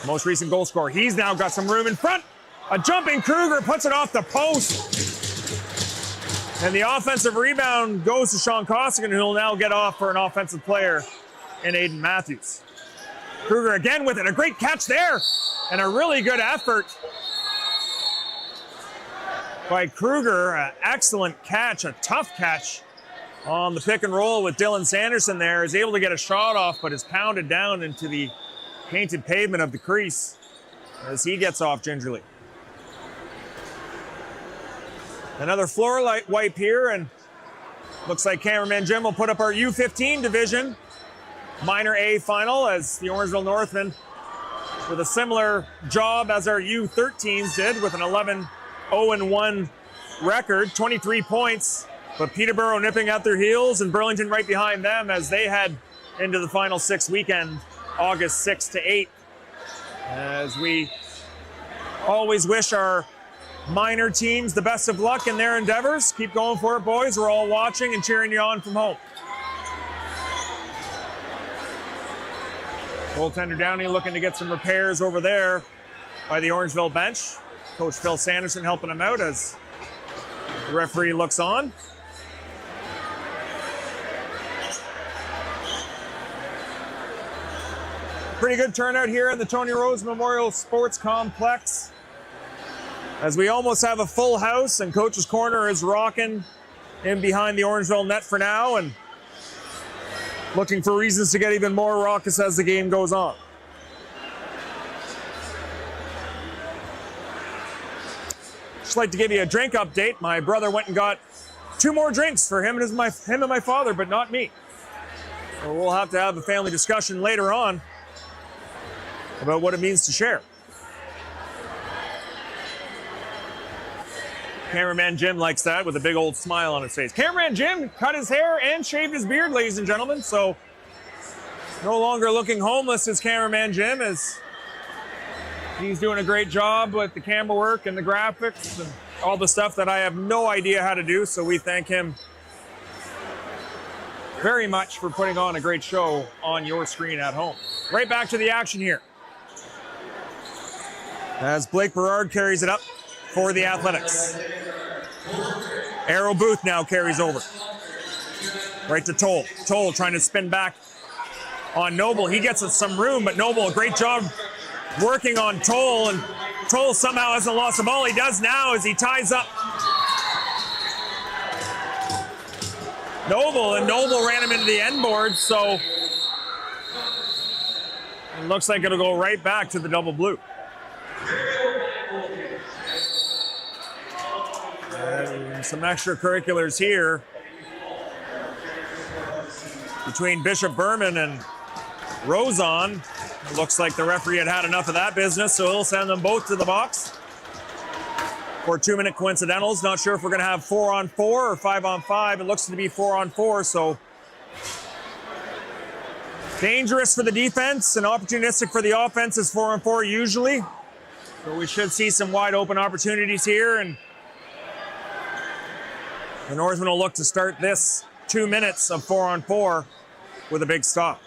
Most recent goal scorer. He's now got some room in front. A jumping Kruger puts it off the post. And the offensive rebound goes to Sean Costigan, who will now get off for an offensive player in Ayden Matthews. Kruger again with it. A great catch there. And a really good effort by Kruger. An excellent catch, a tough catch on the pick and roll with Dylan Sanderson there. Is able to get a shot off, but is pounded down into the painted pavement of the crease as he gets off gingerly. Another floor light wipe here, and looks like cameraman Jim will put up our U15 division minor A final as the Orangeville Northmen with a similar job as our U13s did with an 11-0-1 record, 23 points, but Peterborough nipping at their heels and Burlington right behind them as they head into the final 6 weekend, August 6th to 8th. As we always wish our minor teams the best of luck in their endeavors. Keep going for it, boys. We're all watching and cheering you on from home. Goaltender Downey looking to get some repairs over there by the Orangeville bench. Coach Phil Sanderson helping him out as the referee looks on. Pretty good turnout here in the Tony Rose Memorial Sports Complex, as we almost have a full house, and Coach's Corner is rocking in behind the Orangeville net for now, and looking for reasons to get even more raucous as the game goes on. Just like to give you a drink update. My brother went and got 2 more drinks for him and my father, but not me. So we'll have to have a family discussion later on about what it means to share. Cameraman Jim likes that with a big old smile on his face. Cameraman Jim cut his hair and shaved his beard, ladies and gentlemen, so no longer looking homeless as Cameraman Jim, as he's doing a great job with the camera work and the graphics and all the stuff that I have no idea how to do, so we thank him very much for putting on a great show on your screen at home. Right back to the action here. as Blake Berard carries it up for the Athletics. Arrow Booth now carries over. Right to Toll. Toll trying to spin back on Noble. He gets us some room, but Noble, a great job working on Toll, and Toll somehow hasn't lost the ball. He does now as he ties up Noble, and Noble ran him into the end board, so it looks like it'll go right back to the double blue. And some extracurriculars here between Bishop Berman and Roson. It looks like the referee had enough of that business, so he'll send them both to the box for 2-minute coincidentals. Not sure if we're going to have 4-on-4 or 5-on-5. It looks to be 4-on-4, so dangerous for the defense and opportunistic for the offense is 4-on-4 usually. So we should see some wide open opportunities here, and the Northmen will look to start this 2 minutes of 4-on-4 with a big stop.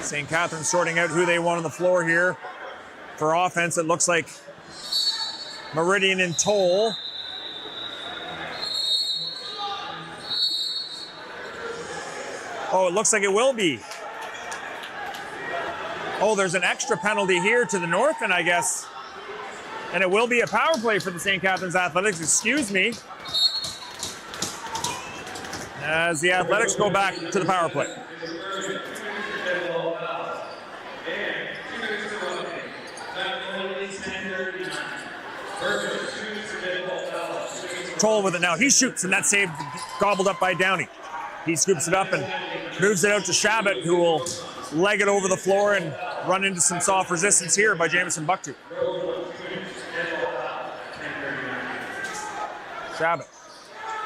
St. Catharines sorting out who they want on the floor here. For offense, it looks like Meridian and Toll. Oh, it looks like it will be. Oh, there's an extra penalty here to the Northmen, I guess. And it will be a power play for the St. Catharines Athletics, excuse me. As the Athletics go back to the power play. Toll with it now. He shoots, and that save gobbled up by Downey. He scoops it up and moves it out to Shabbat, who will leg it over the floor and run into some soft resistance here by Jamison Bucktu. Shabbat.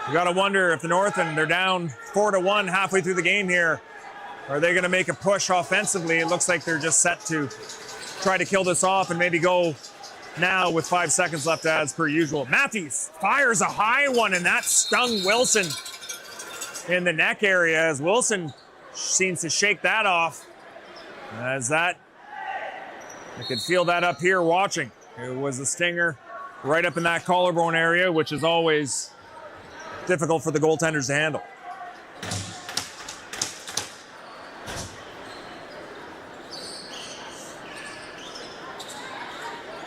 You got to wonder if the Northmen, they're down 4-1 halfway through the game here. Are they going to make a push offensively? It looks like they're just set to try to kill this off and maybe go now with 5 seconds left as per usual. Matthews fires a high one, and that stung Wilson in the neck area as Wilson seems to shake that off. As that, I could feel that up here watching. It was a stinger right up in that collarbone area, which is always difficult for the goaltenders to handle.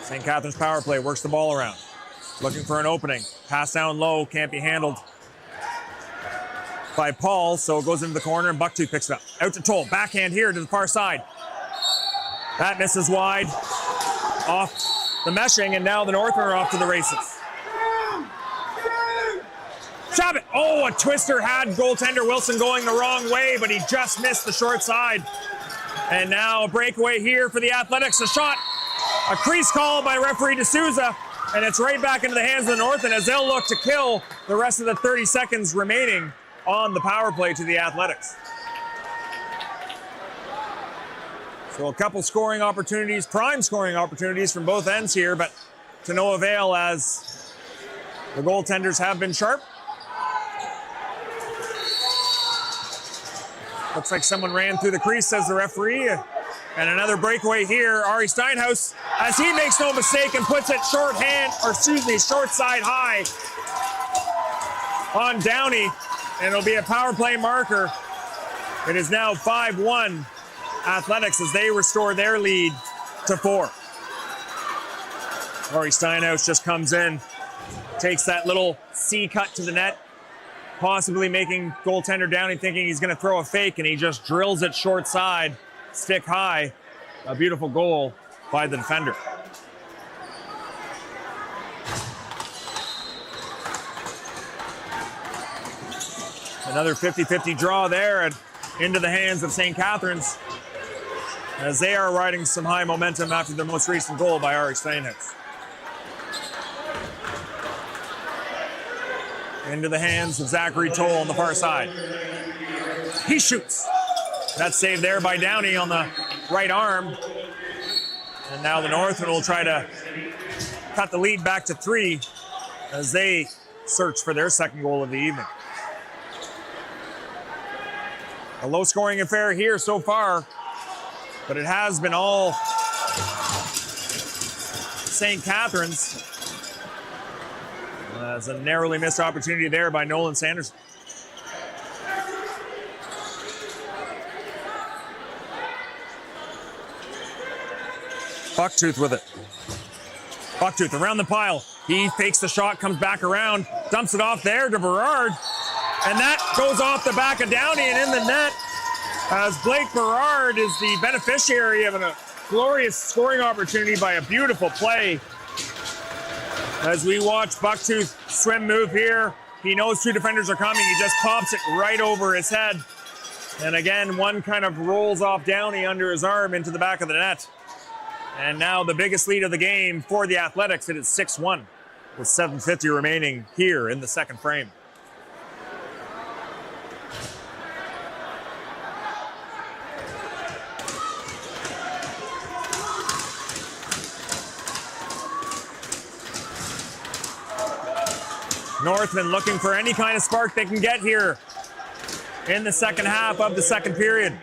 St. Catharines power play works the ball around. Looking for an opening. Pass down low, can't be handled by Paul, so it goes into the corner and Bucktu picks it up. Out to Toll, backhand here to the far side. That misses wide, off the meshing, and now the Northmen are off to the races. Shabbat, oh, a twister had goaltender Wilson going the wrong way, but he just missed the short side. And now a breakaway here for the Athletics, a shot. A crease call by referee D'Souza, and it's right back into the hands of the Northmen as they'll look to kill the rest of the 30 seconds remaining on the power play to the Athletics. So a couple scoring opportunities, prime scoring opportunities from both ends here, but to no avail as the goaltenders have been sharp. Looks like someone ran through the crease, says the referee. And another breakaway here, Ari Steinhaus, as he makes no mistake and puts it short side high on Downey. And it'll be a power play marker. It is now 5-1 Athletics as they restore their lead to 4. Ari Steinhaus just comes in, takes that little C cut to the net, possibly making goaltender Downey thinking he's going to throw a fake, and he just drills it short side. Stick high, a beautiful goal by the defender. Another 50-50 draw there and into the hands of St. Catharines as they are riding some high momentum after their most recent goal by Ari Steinhaus. Into the hands of Zachary Toll on the far side. He shoots. That save there by Downey on the right arm. And now the Northmen will try to cut the lead back to 3 as they search for their second goal of the evening. A low-scoring affair here so far, but it has been all St. Catharines. As a narrowly missed opportunity there by Nolan Sanderson. Bucktooth with it. Bucktooth around the pile. He fakes the shot, comes back around, dumps it off there to Berard. And that goes off the back of Downey and in the net as Blake Berard is the beneficiary of a glorious scoring opportunity by a beautiful play. As we watch Bucktooth swim move here, he knows two defenders are coming. He just pops it right over his head. And again, one kind of rolls off Downey under his arm into the back of the net. And now the biggest lead of the game for the Athletics. It is 6-1 with 7:50 remaining here in the second frame. Northmen looking for any kind of spark they can get here in the second half of the second period.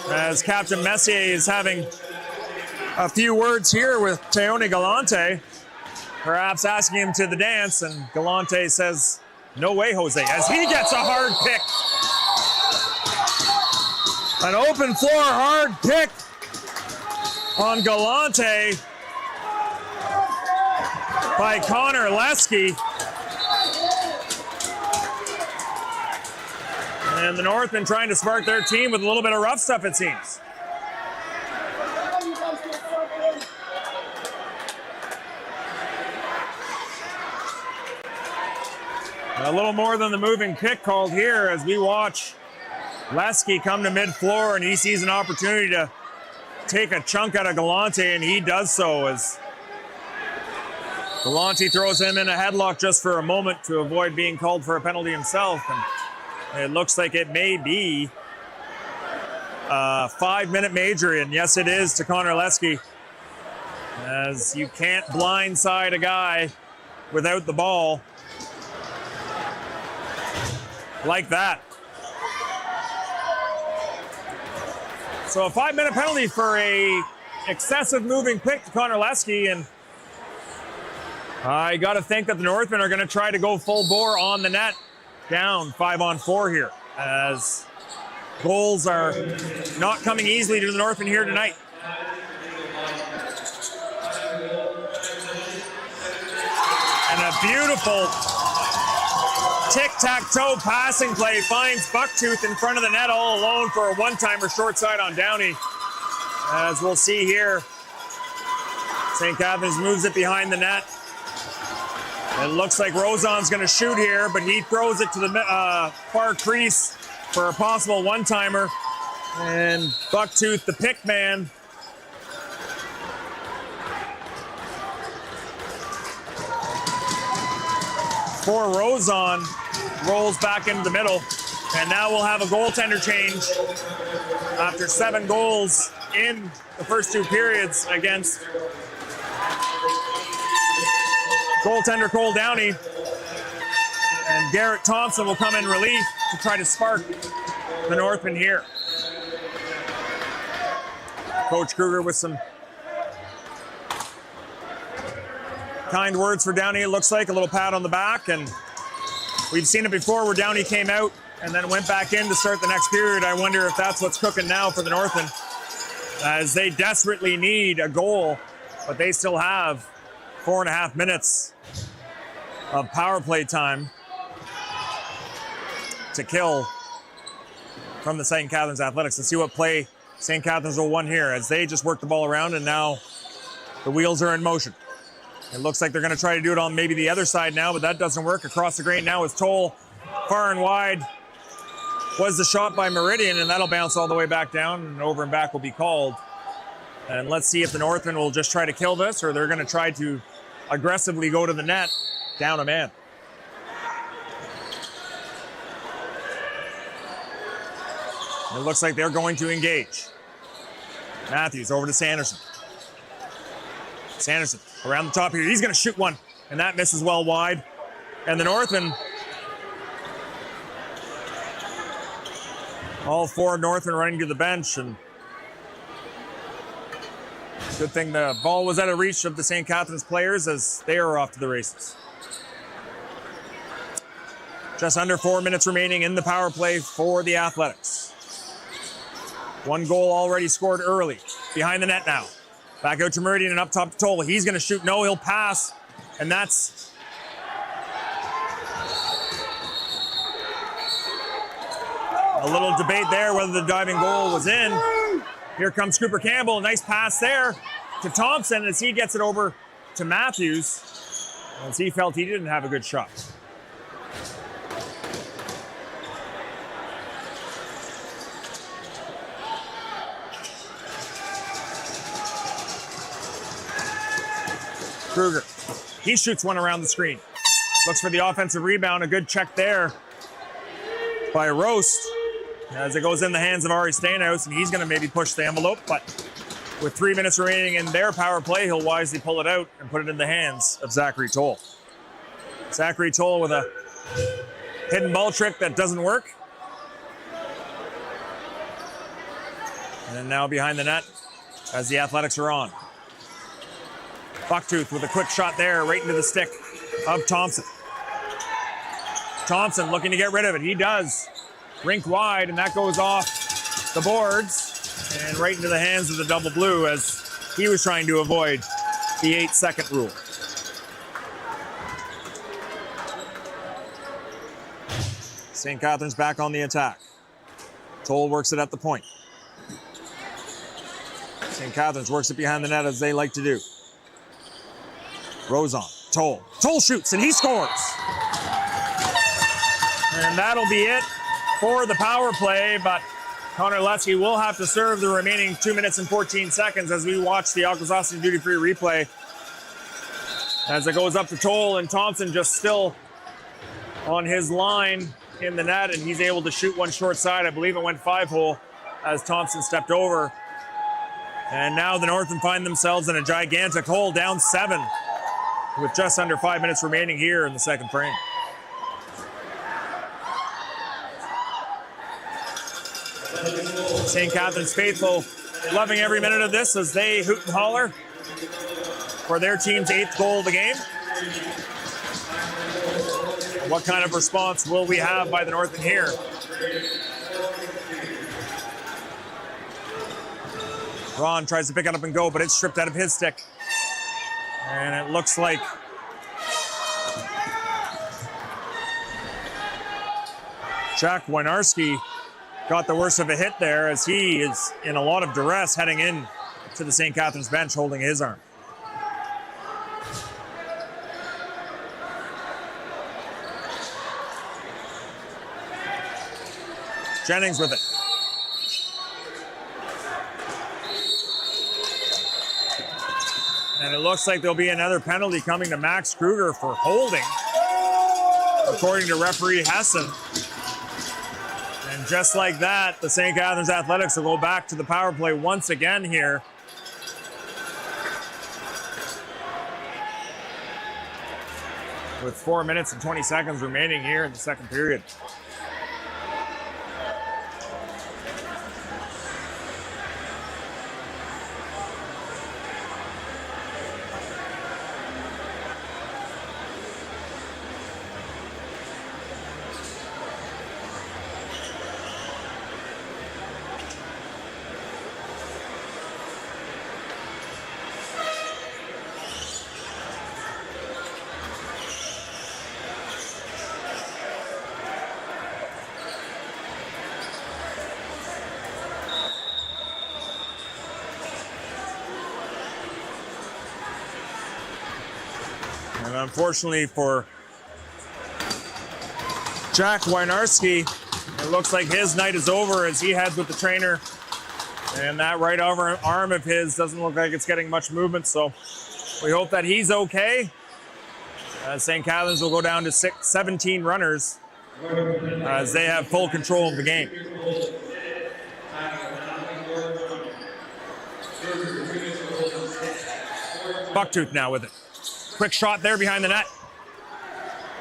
As Captain Messier is having a few words here with Teone Galante, perhaps asking him to the dance, and Galante says, "No way, Jose," as he gets a hard pick. An open floor hard pick on Galante by Connor Lesky. And the Northmen trying to spark their team with a little bit of rough stuff, it seems. A little more than the moving pick called here as we watch Lesky come to mid-floor, and he sees an opportunity to take a chunk out of Galante, and he does so as Galante throws him in a headlock just for a moment to avoid being called for a penalty himself. And it looks like it may be a 5-minute major, and yes, it is to Connor Lesky, as you can't blindside a guy without the ball like that. So a 5-minute penalty for a excessive moving pick to Connor Lesky, and I got to think that the Northmen are going to try to go full bore on the net, down 5-on-4 here, as goals are not coming easily to the Northmen here tonight. And a beautiful tic-tac-toe passing play finds Bucktooth in front of the net all alone for a one-timer short side on Downey. As we'll see here, St. Catharines moves it behind the net. It looks like Rozon's going to shoot here, but he throws it to the far crease for a possible one-timer. And Bucktooth, the pick man, for Rozon, rolls back into the middle. And now we'll have a goaltender change after 7 goals in the first 2 periods against goaltender Cole Downey. And Garrett Thompson will come in relief to try to spark the Northmen here. Coach Kruger with some kind words for Downey, it looks like. A little pat on the back. And we've seen it before where Downey came out and then went back in to start the next period. I wonder if that's what's cooking now for the Northmen, as they desperately need a goal, but they still have 4.5 minutes of power play time to kill from the St. Catharines Athletics. Let's see what play St. Catharines will win here, as they just work the ball around and now the wheels are in motion. It looks like they're going to try to do it on maybe the other side now, but that doesn't work. Across the grain now is Toll. Far and wide was the shot by Meridian, and that'll bounce all the way back down, and over and back will be called. And let's see if the Northmen will just try to kill this, or they're going to try to aggressively go to the net, down a man. It looks like they're going to engage. Matthews over to Sanderson. Sanderson around the top here. He's going to shoot one, and that misses well wide. And the Northmen All four Northmen running to the bench, and good thing the ball was out of reach of the St. Catharines players as they are off to the races. Just under 4 minutes remaining in the power play for the Athletics. One goal already scored early. Behind the net now. Back out to Meridian and up top to Toll. He's going to shoot. No, he'll pass. And that's a little debate there whether the diving goal was in. Here comes Cooper Campbell. Nice pass there to Thompson as he gets it over to Matthews as he felt he didn't have a good shot. Kruger, he shoots one around the screen. Looks for the offensive rebound. A good check there by Roast as it goes in the hands of Ari Steenhuis, and he's going to maybe push the envelope, but with 3 minutes remaining in their power play, he'll wisely pull it out and put it in the hands of Zachary Toll. Zachary Toll with a hidden ball trick that doesn't work. And now behind the net as the Athletics are on. Bucktooth with a quick shot there right into the stick of Thompson. Thompson looking to get rid of it. He does. Rink wide, and that goes off the boards and right into the hands of the double blue as he was trying to avoid the 8-second rule. St. Catharines back on the attack. Toll works it at the point. St. Catharines works it behind the net as they like to do. Rosen, Toll. Toll shoots and he scores. And that'll be it for the power play, but Connor Letsky will have to serve the remaining 2 minutes and 14 seconds as we watch the Akwesasne duty-free replay. As it goes up to Toll, and Thompson just still on his line in the net, and he's able to shoot one short side. I believe it went 5-hole as Thompson stepped over. And now the Northmen find themselves in a gigantic hole, down 7, with just under 5 minutes remaining here in the second frame. St. Catharines faithful loving every minute of this as they hoot and holler for their team's 8th goal of the game. What kind of response will we have by the Northmen here? Ron tries to pick it up and go, but it's stripped out of his stick. And it looks like Jack Wynarski got the worst of a hit there as he is in a lot of duress heading in to the St. Catharines bench holding his arm. Jennings with it. And it looks like there'll be another penalty coming to Max Kruger for holding, according to referee Hessen. And just like that, the St. Catharines Athletics will go back to the power play once again here. With 4 minutes and 20 seconds remaining here in the second period. And unfortunately for Jack Wynarski, it looks like his night is over as he heads with the trainer. And that right arm of his doesn't look like it's getting much movement, so we hope that he's okay. St. Catharines will go down to 17 runners as they have full control of the game. Bucktooth now with it. Quick shot there behind the net.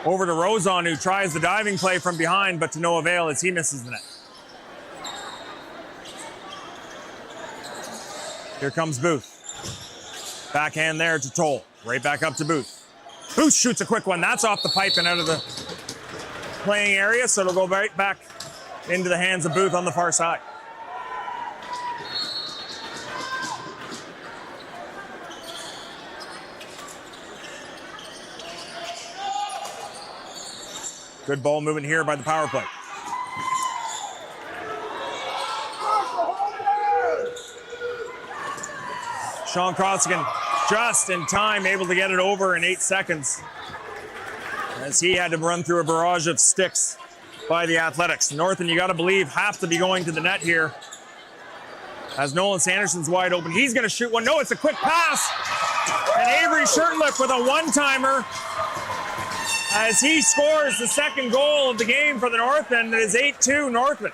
Over to Rosen, who tries the diving play from behind, but to no avail as he misses the net. Here comes Booth. Backhand there to Toll. Right back up to Booth. Booth shoots a quick one. That's off the pipe and out of the playing area, so it'll go right back into the hands of Booth on the far side. Good ball movement here by the power play. Sean Costigan just in time, able to get it over in 8 seconds, as he had to run through a barrage of sticks by the Athletics. Northmen, you got to believe, have to be going to the net here, as Nolan Sanderson's wide open. He's going to shoot one. No, it's a quick pass. And Avery Shirtliff with a one-timer, as he scores the second goal of the game for the Northmen. It is 8-2 Northmen.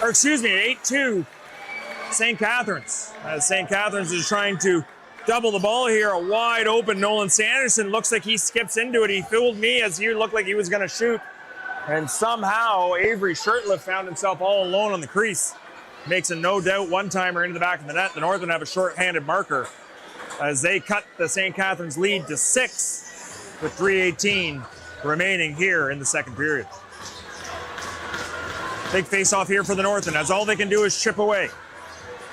Or excuse me, 8-2 St. Catharines. As St. Catharines is trying to double the ball here. A wide open Nolan Sanderson. Looks like he skips into it. He fooled me as he looked like he was going to shoot. And somehow Avery Shirtliff found himself all alone on the crease. Makes a no-doubt one-timer into the back of the net. The Northmen have a short-handed marker as they cut the St. Catharines lead to 6 with 3:18 remaining here in the second period. Big face-off here for the Northmen, as all they can do is chip away.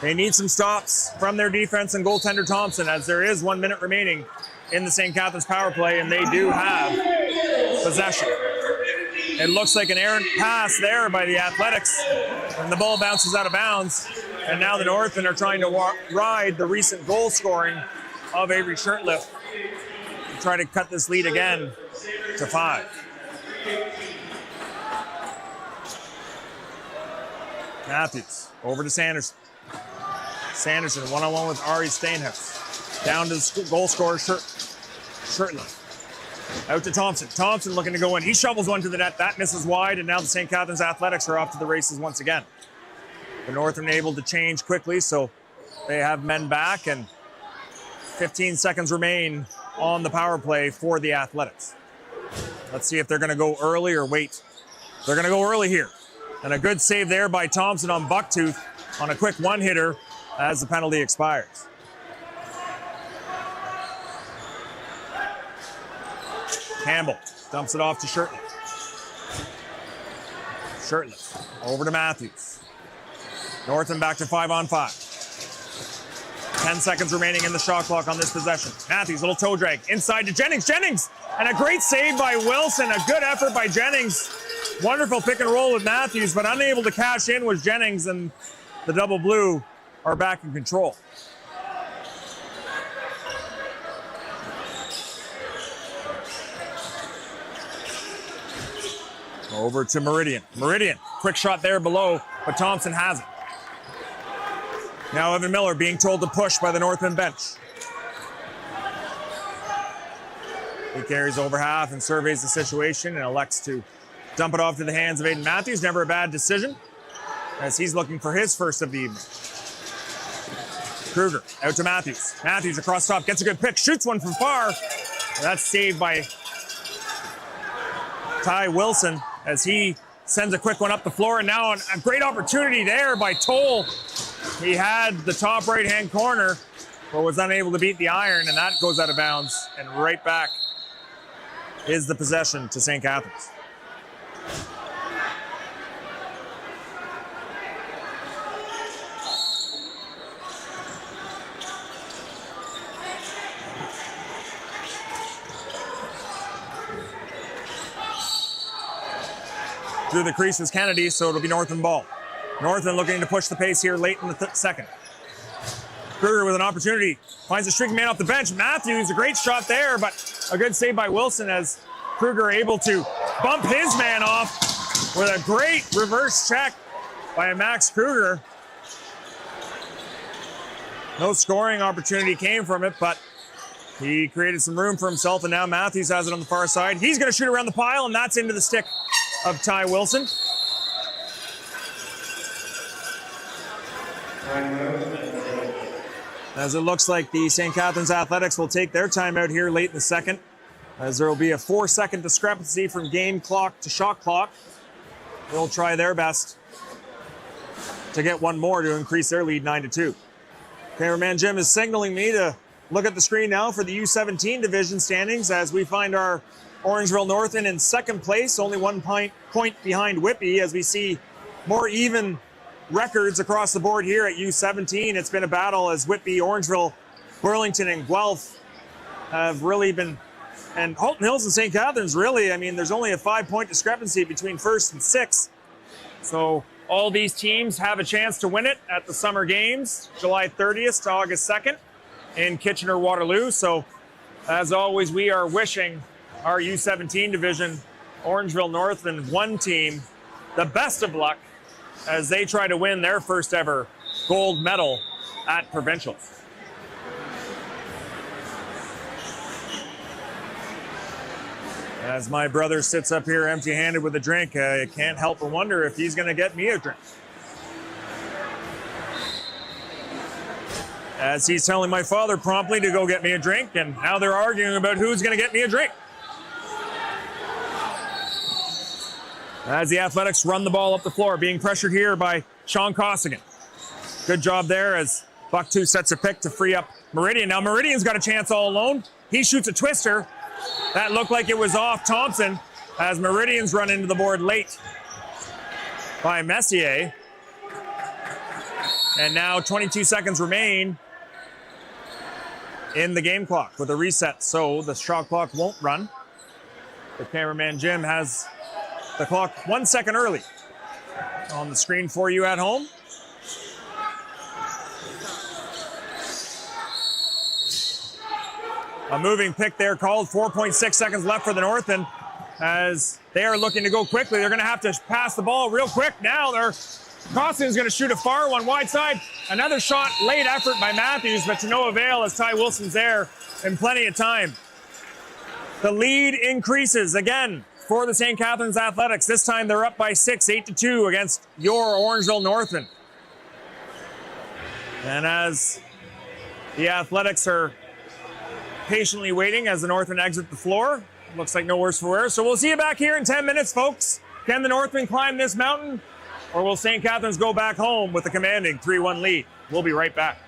They need some stops from their defense and goaltender Thompson, as there is 1 minute remaining in the St. Catharines power play, and they do have possession. It looks like an errant pass there by the Athletics, and the ball bounces out of bounds. And now the Northmen are trying to ride the recent goal scoring of Avery Shirtliff to try to cut this lead again to 5. Matthews over to Sanderson. Sanderson one-on-one with Ari Stainhouse. Down to the goal scorer, Shirtliff. Out to Thompson. Thompson looking to go in. He shovels one to the net. That misses wide, and now the St. Catharines Athletics are off to the races once again. The Northmen able to change quickly, so they have men back, and 15 seconds remain on the power play for the Athletics. Let's see if they're going to go early or wait. They're going to go early here. And a good save there by Thompson on Bucktooth on a quick one-hitter as the penalty expires. Campbell dumps it off to Shirtliff. Shirtliff over to Matthews. Northmen back to 5-on-5. 10 seconds remaining in the shot clock on this possession. Matthews, little toe drag inside to Jennings. Jennings, and a great save by Wilson. A good effort by Jennings. Wonderful pick and roll with Matthews, but unable to cash in was Jennings, and the double blue are back in control. Over to Meridian. Meridian, quick shot there below, but Thompson has it. Now Evan Miller being told to push by the Northmen bench. He carries over half and surveys the situation and elects to dump it off to the hands of Ayden Matthews. Never a bad decision, as he's looking for his first of the evening. Kruger out to Matthews. Matthews across top, gets a good pick, shoots one from far. That's saved by Ty Wilson as he sends a quick one up the floor, and now a great opportunity there by Toll. He had the top right-hand corner, but was unable to beat the iron, and that goes out of bounds, and right back is the possession to St. Catharines. Through the crease was Kennedy, so it'll be Northmen ball. Northmen looking to push the pace here late in the second. Kruger with an opportunity, finds a streaking man off the bench. Matthews, a great shot there, but a good save by Wilson as Kruger able to bump his man off with a great reverse check by Max Kruger. No scoring opportunity came from it, but he created some room for himself, and now Matthews has it on the far side. He's going to shoot around the pile, and that's into the stick of Ty Wilson. As it looks like the St. Catharines Athletics will take their timeout here late in the second, as there will be a 4-second discrepancy from game clock to shot clock. They'll try their best to get one more to increase their lead 9-2. Cameraman Jim is signaling me to look at the screen now for the U17 division standings as we find our Orangeville Northmen in second place, only 1 point behind Whitby, as we see more even records across the board here at U17. It's been a battle as Whitby, Orangeville, Burlington, and Guelph have really been, and Halton Hills and St. Catharines, really, I mean, there's only a 5-point discrepancy between first and sixth. So all these teams have a chance to win it at the Summer Games, July 30th to August 2nd in Kitchener-Waterloo. So as always, we are wishing our U17 division, Orangeville Northmen, one team, the best of luck as they try to win their first ever gold medal at provincials. As my brother sits up here empty-handed with a drink, I can't help but wonder if he's going to get me a drink. As he's telling my father promptly to go get me a drink, and now they're arguing about who's going to get me a drink. As the Athletics run the ball up the floor, being pressured here by Sean Costigan. Good job there as Buck2 sets a pick to free up Meridian. Now Meridian's got a chance all alone. He shoots a twister. That looked like it was off Thompson as Meridian's run into the board late by Messier. And now 22 seconds remain in the game clock with a reset, so the shot clock won't run. The cameraman Jim has the clock 1 second early on the screen for you at home. A moving pick there called, 4.6 seconds left for the Northmen as they are looking to go quickly. They're going to have to pass the ball real quick now. Costigan's going to shoot a far one wide side. Another shot, late effort by Matthews, but to no avail as Ty Wilson's there in plenty of time. The lead increases again for the St. Catharines Athletics. This time they're up by 6, 8-2 against your Orangeville Northmen. And as the Athletics are patiently waiting as the Northmen exit the floor, looks like no worse for wear. So we'll see you back here in 10 minutes, folks. Can the Northmen climb this mountain, or will St. Catharines go back home with a commanding 3-1 lead? We'll be right back.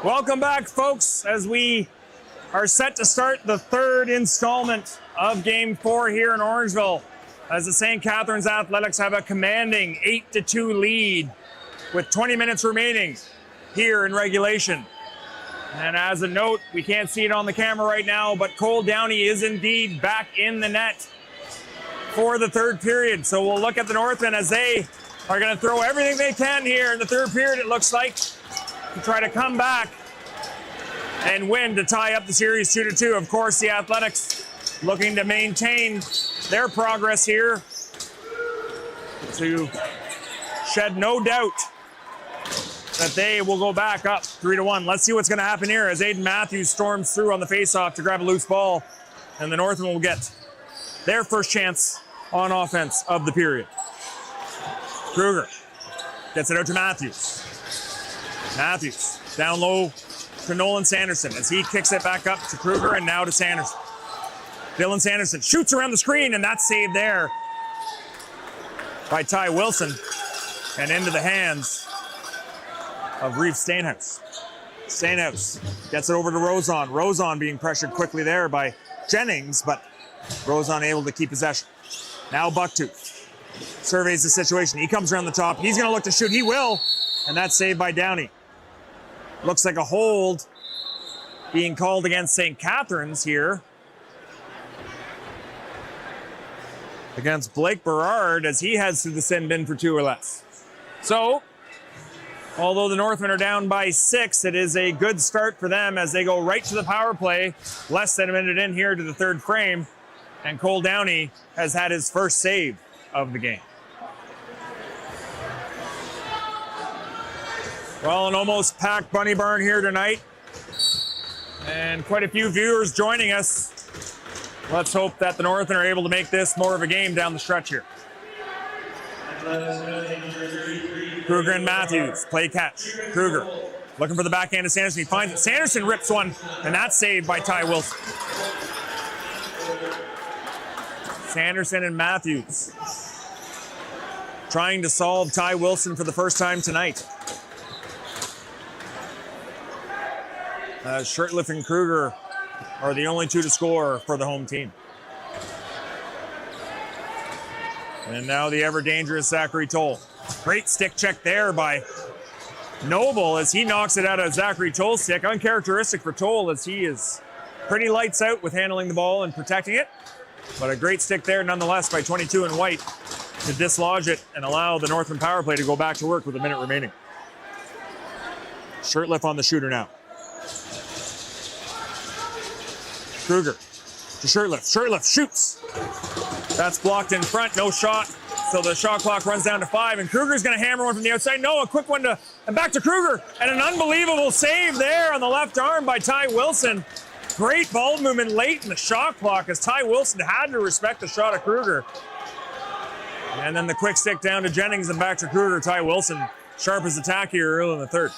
Welcome back, folks, as we are set to start the third installment of Game 4 here in Orangeville, as the St. Catharines Athletics have a commanding 8-2 lead with 20 minutes remaining here in regulation. And as a note, we can't see it on the camera right now, but Cole Downey is indeed back in the net for the third period. So we'll look at the Northmen as they are going to throw everything they can here in the third period, it looks like, to try to come back and win to tie up the series 2-2. Of course, the Athletics looking to maintain their progress here to shed no doubt that they will go back up 3-1. Let's see what's going to happen here as Ayden Matthews storms through on the faceoff to grab a loose ball, and the Northmen will get their first chance on offense of the period. Kruger gets it out to Matthews. Matthews down low to Nolan Sanderson as he kicks it back up to Kruger and now to Sanderson. Dylan Sanderson shoots around the screen, and that's saved there by Ty Wilson and into the hands of Reeve Stainhouse. Stainhouse gets it over to Rozon. Rozon being pressured quickly there by Jennings, but Rozon able to keep possession. Now Bucktooth surveys the situation. He comes around the top. He's going to look to shoot. He will, and that's saved by Downey. Looks like a hold being called against St. Catharines here against Blake Berard as he heads to the sin bin for 2 or less. So, although the Northmen are down by 6, it is a good start for them as they go right to the power play, less than a minute in here to the third frame, and Cole Downey has had his first save of the game. Well, an almost packed Bunny Barn here tonight, and quite a few viewers joining us. Let's hope that the Northmen are able to make this more of a game down the stretch here. Kruger and Matthews play catch. Kruger looking for the backhand of Sanderson. He finds it. Sanderson rips one, and that's saved by Ty Wilson. Sanderson and Matthews trying to solve Ty Wilson for the first time tonight. Shirtliff and Kruger are the only two to score for the home team. And now the ever-dangerous Zachary Toll. Great stick check there by Noble as he knocks it out of Zachary Toll's stick. Uncharacteristic for Toll as he is pretty lights out with handling the ball and protecting it. But a great stick there nonetheless by 22 and White to dislodge it and allow the Northern power play to go back to work with a minute remaining. Shirtliff on the shooter now. Kruger to Shirtliff. Shirtliff shoots. That's blocked in front, no shot. So the shot clock runs down to 5, and Kruger's going to hammer one from the outside. No, a quick one and back to Kruger, and an unbelievable save there on the left arm by Ty Wilson. Great ball movement late in the shot clock as Ty Wilson had to respect the shot of Kruger. And then the quick stick down to Jennings and back to Kruger. Ty Wilson, sharp as attack here early in the third.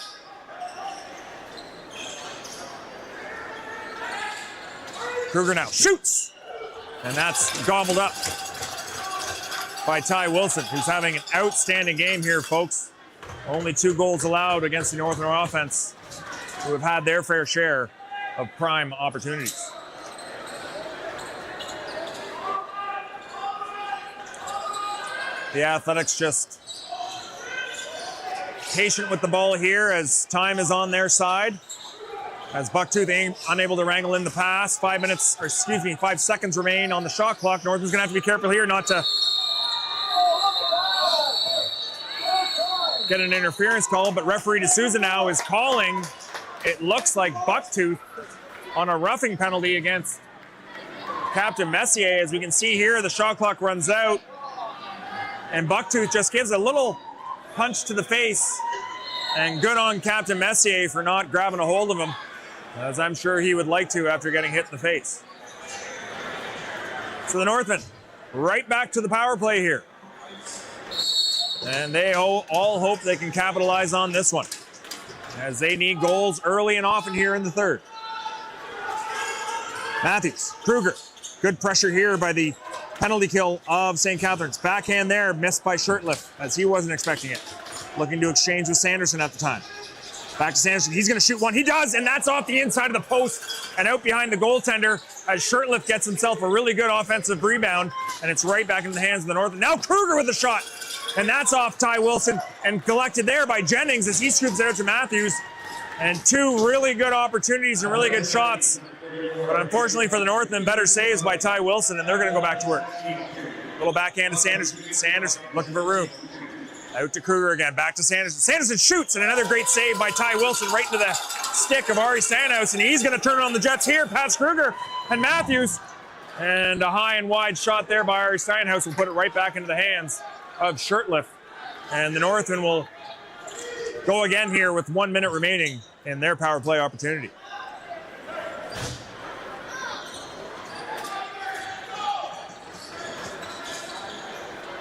Kruger now shoots, and that's gobbled up by Ty Wilson, who's having an outstanding game here, folks. Only 2 goals allowed against the Northern offense, who have had their fair share of prime opportunities. The Athletics just patient with the ball here as time is on their side. As Bucktooth unable to wrangle in the pass. 5 seconds remain on the shot clock. Northern's gonna have to be careful here not to get an interference call, but referee D'Souza now is calling, it looks like Bucktooth on a roughing penalty against Captain Messier. As we can see here, the shot clock runs out, and Bucktooth just gives a little punch to the face, and good on Captain Messier for not grabbing a hold of him, as I'm sure he would like to after getting hit in the face. So the Northmen right back to the power play here. And they all hope they can capitalize on this one, as they need goals early and often here in the third. Matthews, Kruger, good pressure here by the penalty kill of St. Catharines. Backhand there, missed by Shirtliff, as he wasn't expecting it. Looking to exchange with Sanderson at the time. Back to Sanderson. He's going to shoot one. He does, and that's off the inside of the post and out behind the goaltender as Shirtliff gets himself a really good offensive rebound, and it's right back into the hands of the Northmen. Now Kruger with the shot, and that's off Ty Wilson and collected there by Jennings as he scoops it out to Matthews. And two really good opportunities and really good shots. But unfortunately for the Northmen, better saves by Ty Wilson, and they're going to go back to work. Little backhand to Sanderson. Sanderson looking for room. Out to Kruger again, back to Sanderson. Sanderson shoots, and another great save by Ty Wilson right into the stick of Ari Stanhouse, and he's going to turn it on the Jets here, past Kruger and Matthews. And a high and wide shot there by Ari Stanhouse will put it right back into the hands of Shirtliff. And the Northmen will go again here with 1 minute remaining in their power play opportunity.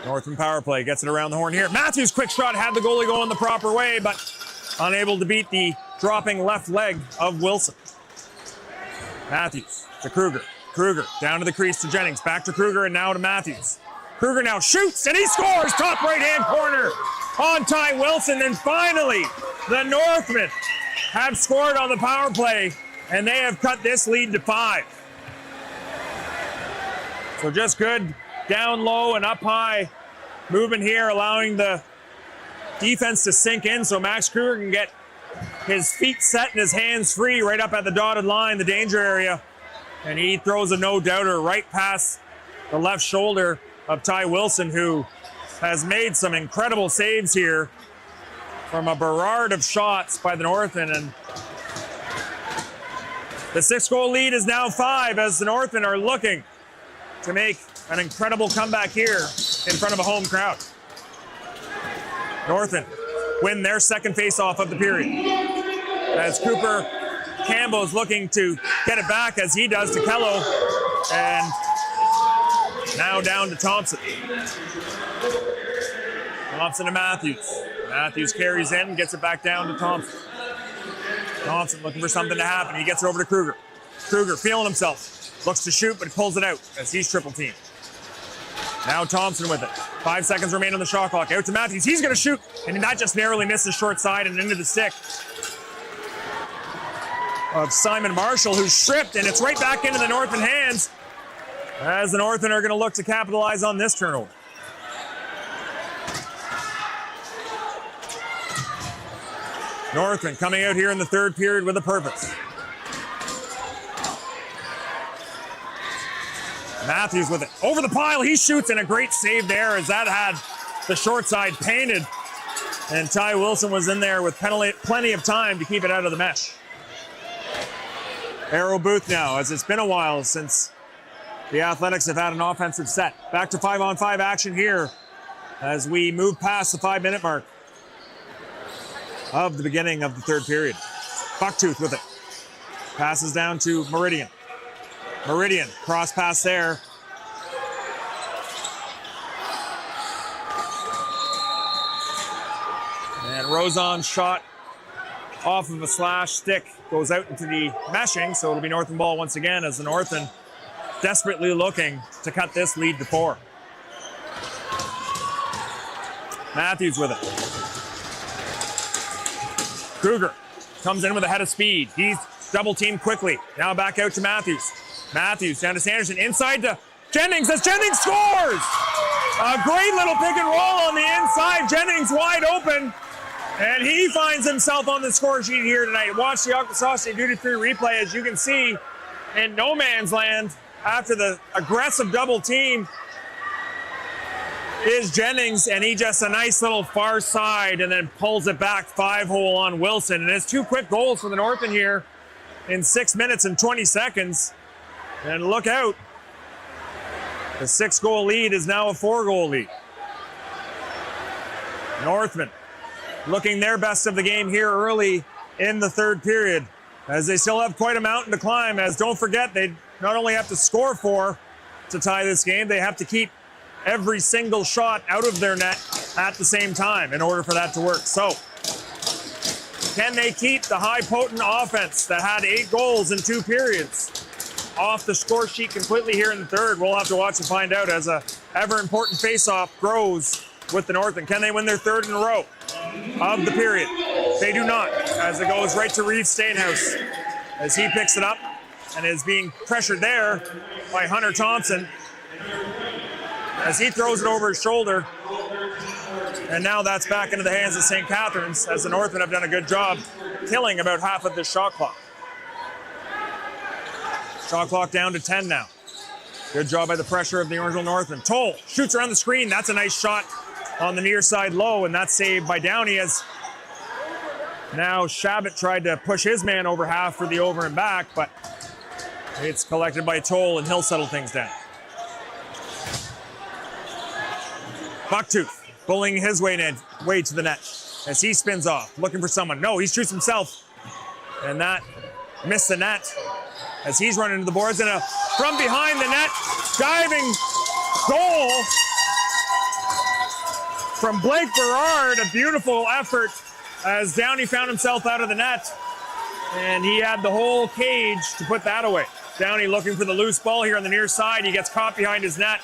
Northern power play gets it around the horn here. Matthews, quick shot, had the goalie going the proper way, but unable to beat the dropping left leg of Wilson. Matthews to Kruger. Kruger down to the crease to Jennings. Back to Kruger and now to Matthews. Kruger now shoots and he scores! Top right-hand corner on Ty Wilson. And finally, the Northmen have scored on the power play and they have cut this lead to 5. So just good down low and up high movement here, allowing the defense to sink in so Max Kruger can get his feet set and his hands free right up at the dotted line, the danger area. And he throws a no-doubter right past the left shoulder of Ty Wilson, who has made some incredible saves here from a barrage of shots by the Northmen. And the 6-goal lead is now 5 as the Northmen are looking to make an incredible comeback here in front of a home crowd. Northmen win their second face-off of the period as Cooper Campbell is looking to get it back as he does to Kello, and now down to Thompson. Thompson to Matthews. Matthews carries in, gets it back down to Thompson. Thompson looking for something to happen. He gets it over to Kruger. Kruger feeling himself. Looks to shoot, but pulls it out as he's triple teamed. Now Thompson with it. 5 seconds remain on the shot clock. Out to Matthews. He's going to shoot, and that just narrowly misses short side and into the stick of Simon Marshall, who's stripped, and it's right back into the Northmen hands as the Northmen are going to look to capitalize on this turnover. Northmen coming out here in the third period with a purpose. Matthews with it. Over the pile, he shoots, and a great save there as that had the short side painted. And Ty Wilson was in there with plenty of time to keep it out of the mesh. Arrow Booth now, as it's been a while since the Athletics have had an offensive set. Back to 5-on-5 action here as we move past the 5-minute mark of the beginning of the third period. Bucktooth with it. Passes down to Meridian. Meridian, cross pass there. And Rozon's shot off of a slash stick goes out into the meshing, so it'll be Northern ball once again as the Northmen desperately looking to cut this lead to 4. Matthews with it. Kruger comes in with a head of speed. He's double teamed quickly. Now back out to Matthews. Matthews down to Sanderson, inside to Jennings as Jennings scores! A great little pick and roll on the inside. Jennings wide open, and he finds himself on the score sheet here tonight. Watch the Akwesasne duty-free replay as you can see in no man's land after the aggressive double team is Jennings, and he just a nice little far side and then pulls it back 5-hole on Wilson. And it's 2 quick goals for the Northmen here in 6 minutes and 20 seconds. And look out. The 6-goal lead is now a 4-goal lead. Northmen looking their best of the game here early in the third period as they still have quite a mountain to climb, as don't forget they not only have to score 4 to tie this game, they have to keep every single shot out of their net at the same time in order for that to work. So can they keep the high potent offense that had 8 goals in 2 periods off the score sheet completely here in the third? We'll have to watch and find out as a ever important face-off grows with the Northmen. Can they win their 3rd in a row of the period? They do not, as it goes right to Reeve Stainhouse as he picks it up and is being pressured there by Hunter Thompson as he throws it over his shoulder. And now that's back into the hands of St. Catharines, as the Northmen have done a good job killing about half of this shot clock. Shot clock down to 10 now. Good job by the pressure of the Orangeville Northmen. Toll shoots around the screen. That's a nice shot on the near side low, and that's saved by Downey as now Shabbat tried to push his man over half for the over and back, but it's collected by Toll, and he'll settle things down. Bucktooth bullying his way to the net as he spins off, looking for someone. No, he shoots himself, and that missed the net as he's running to the boards, and from behind the net, diving goal from Blake Berard. A beautiful effort as Downey found himself out of the net, and he had the whole cage to put that away. Downey looking for the loose ball here on the near side. He gets caught behind his net.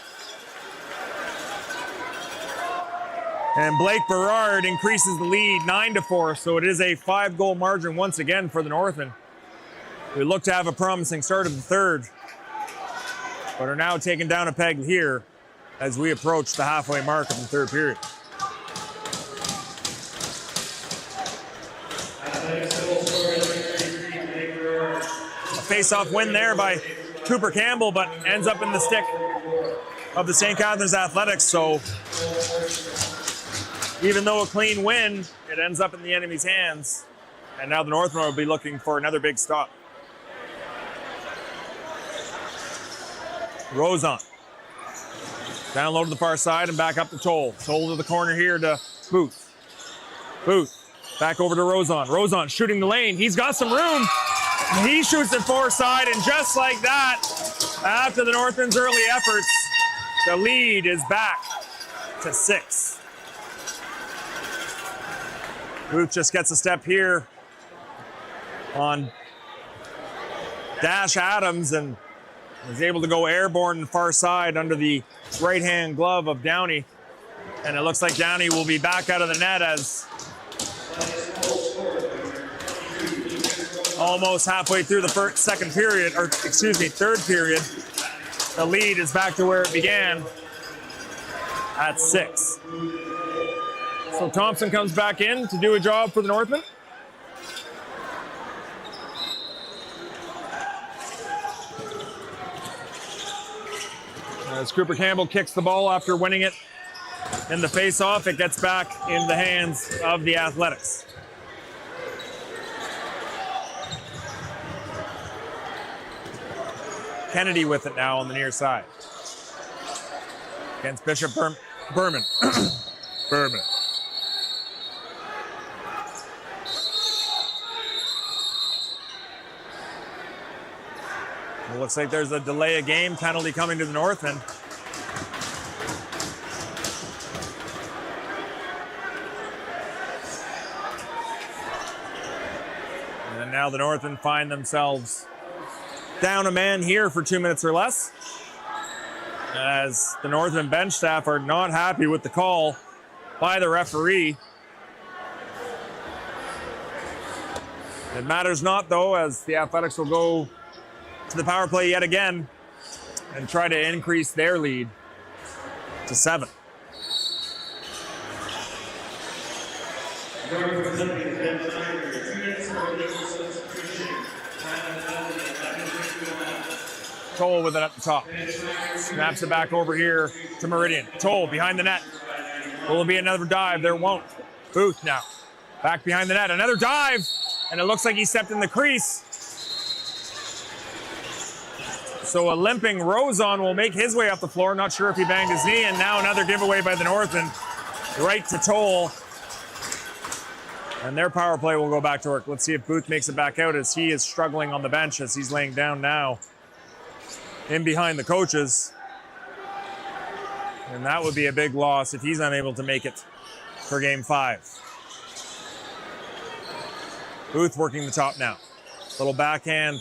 And Blake Berard increases the lead 9-4, so it is a 5-goal margin once again for the Northmen. We look to have a promising start of the third, but are now taken down a peg here as we approach the halfway mark of the third period. A face-off win there by Cooper Campbell, but ends up in the stick of the St. Catharines Athletics, so even though a clean win, it ends up in the enemy's hands. And now the Northmen will be looking for another big stop. Rosen. Down low to the far side and back up to Toll. Toll to the corner here to Booth. Booth. Back over to Rosen. Rosen shooting the lane. He's got some room. He shoots it far side, and just like that, after the Northmen's early efforts, the lead is back to 6. Booth just gets a step here on Dash Adams and is able to go airborne the far side under the right-hand glove of Downey. And it looks like Downey will be back out of the net as almost halfway through the third period, the lead is back to where it began at 6. So Thompson comes back in to do a job for the Northmen. As Cooper Campbell kicks the ball after winning it in the face-off, it gets back in the hands of the Athletics. Kennedy with it now on the near side. Against Bishop Berman. Berman. It looks like there's a delay of game penalty coming to the Northmen. And now the Northmen find themselves down a man here for 2 minutes or less, as the Northern bench staff are not happy with the call by the referee. It matters not, though, as the Athletics will go to the power play yet again and try to increase their lead to 7. Toll with it at the top. Snaps it back over here to Meridian. Toll behind the net. Will it be another dive? There won't. Booth now. Back behind the net. Another dive. And it looks like he stepped in the crease. So a limping Rosen will make his way up the floor. Not sure if he banged his knee. And now another giveaway by the Northmen. Right to Toll. And their power play will go back to work. Let's see if Booth makes it back out, as he is struggling on the bench as he's laying down now in behind the coaches. And that would be a big loss if he's unable to make it for game 5. Booth working the top now. Little backhand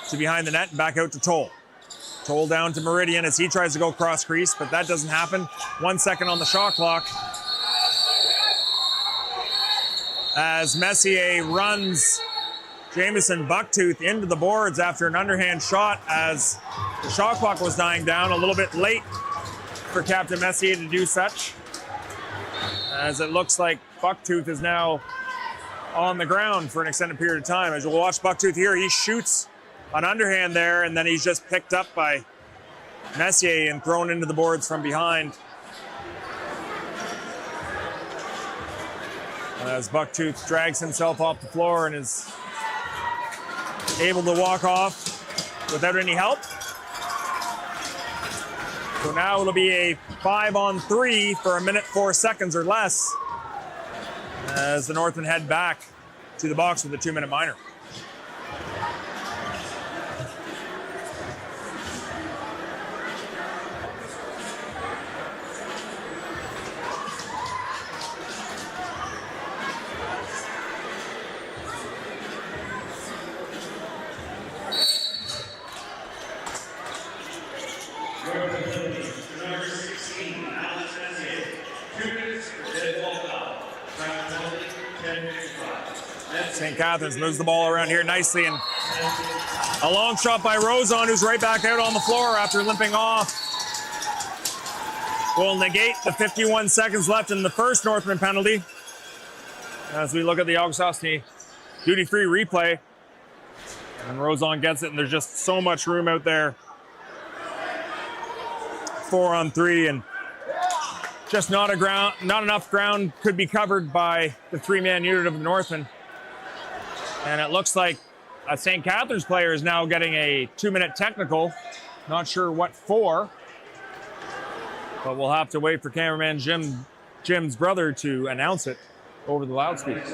to behind the net and back out to Toll. Toll down to Meridian as he tries to go cross crease, but that doesn't happen. 1 second on the shot clock. as Messier runs Jamison Bucktooth into the boards after an underhand shot as the shot clock was dying down. A little bit late for Captain Messier to do such, as it looks like Bucktooth is now on the ground for an extended period of time. As you'll watch Bucktooth here, he shoots an underhand there, and then he's just picked up by Messier and thrown into the boards from behind. As Bucktooth drags himself off the floor and is able to walk off without any help. So now it'll be a 5-on-3 for 1:04 or less as the Northmen head back to the box with a 2-minute minor. St. Catharines moves the ball around here nicely, and a long shot by Rozon, who's right back out on the floor after limping off. Will negate the 51 seconds left in the first Northman penalty. As we look at the August Osney duty-free replay, and Rozon gets it, and there's just so much room out there. 4-on-3, and just not enough ground could be covered by the 3-man unit of the Northmen. And it looks like a St. Catharines player is now getting a 2-minute technical. Not sure what for, but we'll have to wait for cameraman Jim's brother to announce it over the loudspeaker.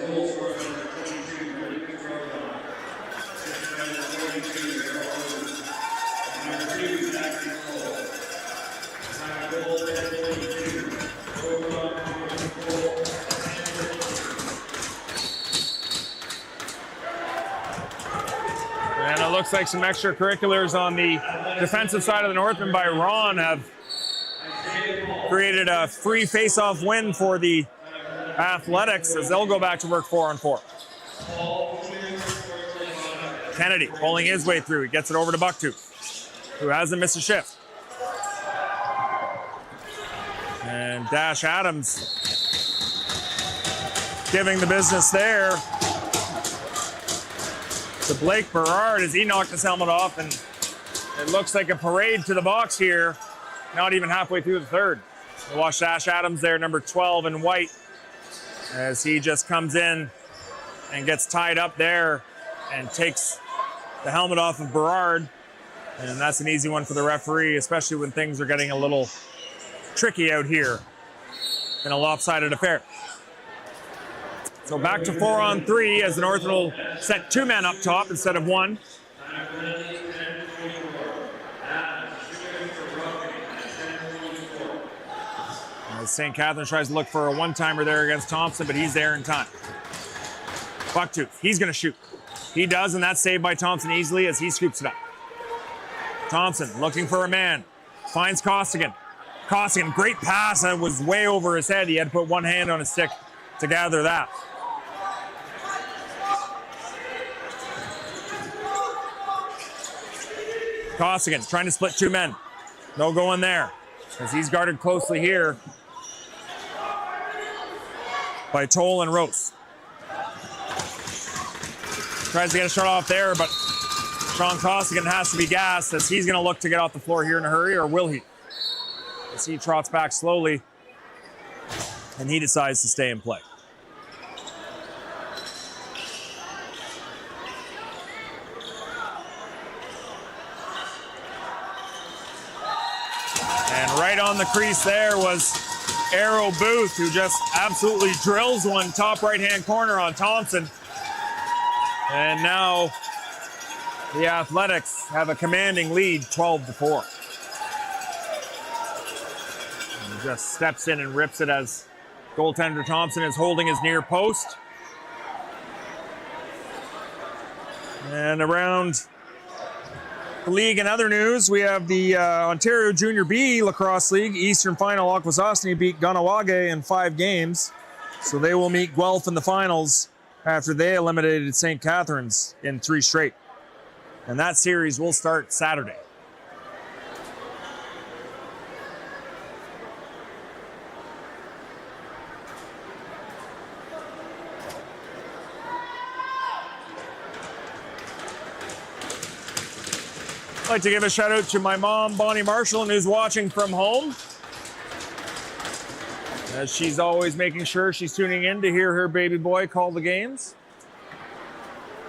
And it looks like some extracurriculars on the defensive side of the Northmen by Ron have created a free face-off win for the Athletics as they'll go back to work 4-on-4. Kennedy pulling his way through. He gets it over to Bucktooth, who hasn't missed a shift. And Dash Adams giving the business there to Blake Berard as he knocked his helmet off, and it looks like a parade to the box here, not even halfway through the third. We'll watch Dash Adams there, number 12 in white, as he just comes in and gets tied up there and takes the helmet off of Berard. And that's an easy one for the referee, especially when things are getting a little tricky out here in a lopsided affair. So back to 4-on-3 as the Northmen will set 2 men up top instead of 1. As St. Catharines tries to look for a one-timer there against Thompson, but he's there in time. Bucktooth, he's going to shoot. He does, and that's saved by Thompson easily as he scoops it up. Thompson looking for a man. Finds Costigan. Costigan, great pass, and it was way over his head. He had to put one hand on his stick to gather that. Costigan trying to split 2 men. No going there, as he's guarded closely here by Toll and Rose. Tries to get a shot off there, but Sean Costigan has to be gassed as he's going to look to get off the floor here in a hurry, or will he? As he trots back slowly, and he decides to stay in play. And right on the crease there was Arrow Booth, who just absolutely drills one top right-hand corner on Thompson. And now the Athletics have a commanding lead, 12-4. He just steps in and rips it as goaltender Thompson is holding his near post. And around the league and other news, we have the Ontario Junior B Lacrosse League Eastern Final. Akwesasne beat Ganawage in 5 games. So they will meet Guelph in the finals after they eliminated St. Catharines in 3 straight. And that series will start Saturday. I'd like to give a shout out to my mom, Bonnie Marshall, who's watching from home. As she's always making sure she's tuning in to hear her baby boy call the games.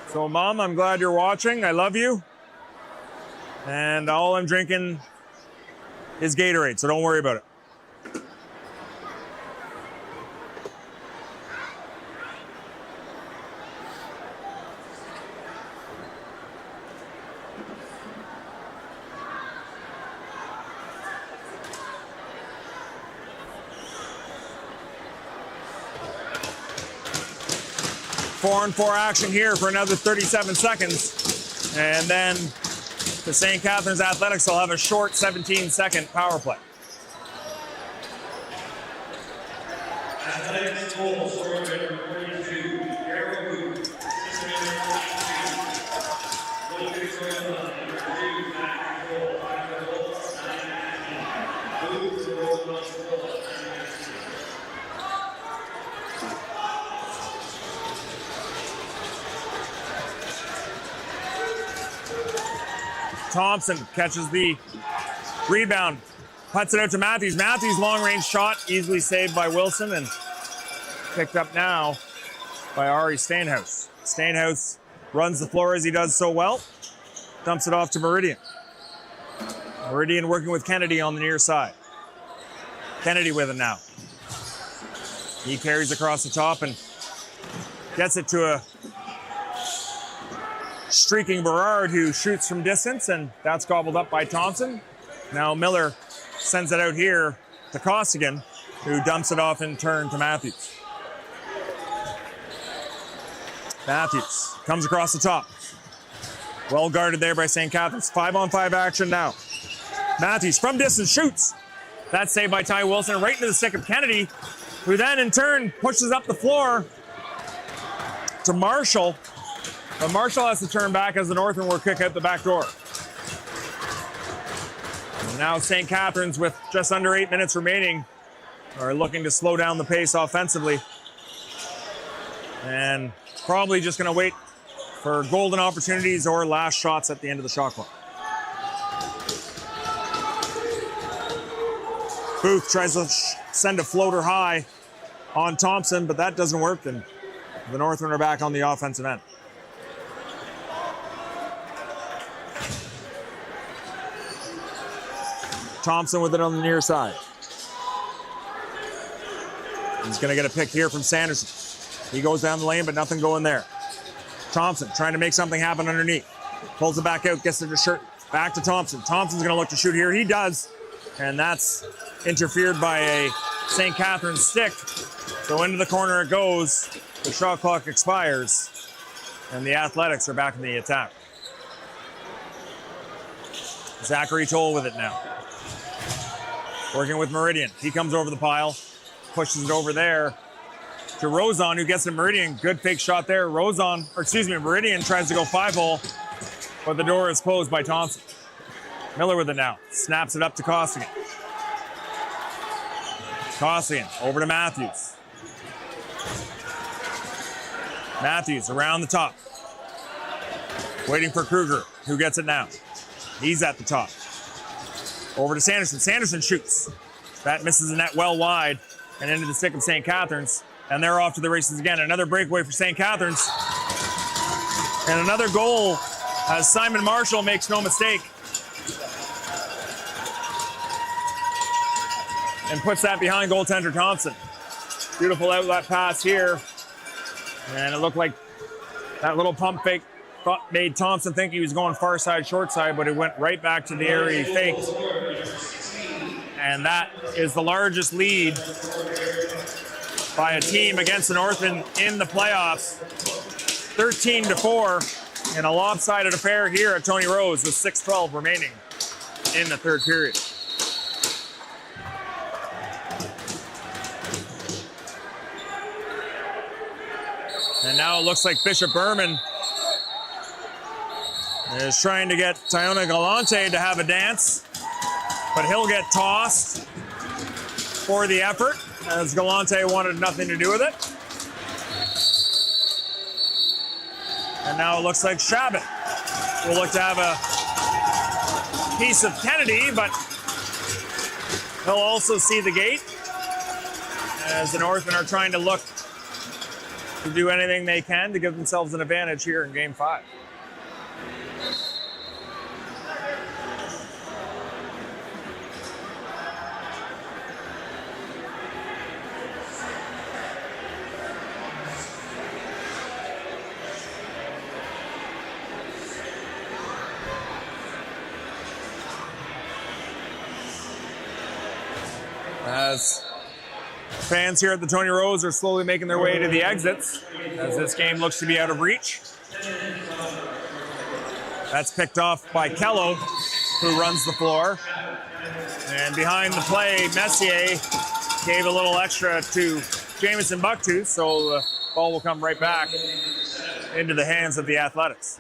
So, Mom, I'm glad you're watching. I love you. And all I'm drinking is Gatorade, so don't worry about it. Four-on-four action here for another 37 seconds. And then the St. Catharines Athletics will have a short 17-second power play. Athletics goal scorer number 42, Arrow. Thompson catches the rebound, puts it out to Matthews. Matthews' long-range shot easily saved by Wilson and picked up now by Ari Stainhouse. Stainhouse runs the floor as he does so well, dumps it off to Meridian. Meridian working with Kennedy on the near side. Kennedy with it now. He carries across the top and gets it to a streaking Berard, who shoots from distance, and that's gobbled up by Thompson. Now Miller sends it out here to Costigan, who dumps it off in turn to Matthews. Matthews comes across the top. Well guarded there by St. Catharines. 5-on-5 action now. Matthews from distance shoots. That's saved by Ty Wilson right into the stick of Kennedy, who then in turn pushes up the floor to Marshall. But Marshall has to turn back as the Northmen will kick out the back door. And now St. Catharines, with just under 8 minutes remaining, are looking to slow down the pace offensively. And probably just going to wait for golden opportunities or last shots at the end of the shot clock. Booth tries to send a floater high on Thompson, but that doesn't work, and the Northmen are back on the offensive end. Thompson with it on the near side. He's going to get a pick here from Sanderson. He goes down the lane, but nothing going there. Thompson trying to make something happen underneath. Pulls it back out, gets it to shirt. Back to Thompson. Thompson's going to look to shoot here. He does. And that's interfered by a St. Catharines stick. So into the corner it goes. The shot clock expires. And the Athletics are back in the attack. Zachary Toll with it now. Working with Meridian. He comes over the pile, pushes it over there to Rozon, who gets to Meridian. Good fake shot there. Meridian tries to go 5-hole, but the door is closed by Thompson. Miller with it now. Snaps it up to Costigan. Costigan over to Matthews. Matthews around the top. Waiting for Kruger, who gets it now. He's at the top. Over to Sanderson. Sanderson shoots. That misses the net well wide and into the stick of St. Catharines. And they're off to the races again. Another breakaway for St. Catharines. And another goal as Simon Marshall makes no mistake. And puts that behind goaltender Thompson. Beautiful outlet pass here. And it looked like that little pump fake made Thompson think he was going far side, short side, but it went right back to the area he faked. And that is the largest lead by a team against the Northmen in the playoffs. 13-4 in a lopsided affair here at Tony Rose with 6:12 remaining in the third period. And now it looks like Bishop Berman is trying to get Tiona Galante to have a dance, but he'll get tossed for the effort, as Galante wanted nothing to do with it. And now it looks like Shabbat will look to have a piece of Kennedy, but he'll also see the gate, as the Northmen are trying to look to do anything they can to give themselves an advantage here in Game 5. As fans here at the Tony Rose are slowly making their way to the exits, as this game looks to be out of reach. That's picked off by Kello, who runs the floor. And behind the play, Messier gave a little extra to Jamison Bucktooth, so the ball will come right back into the hands of the Athletics.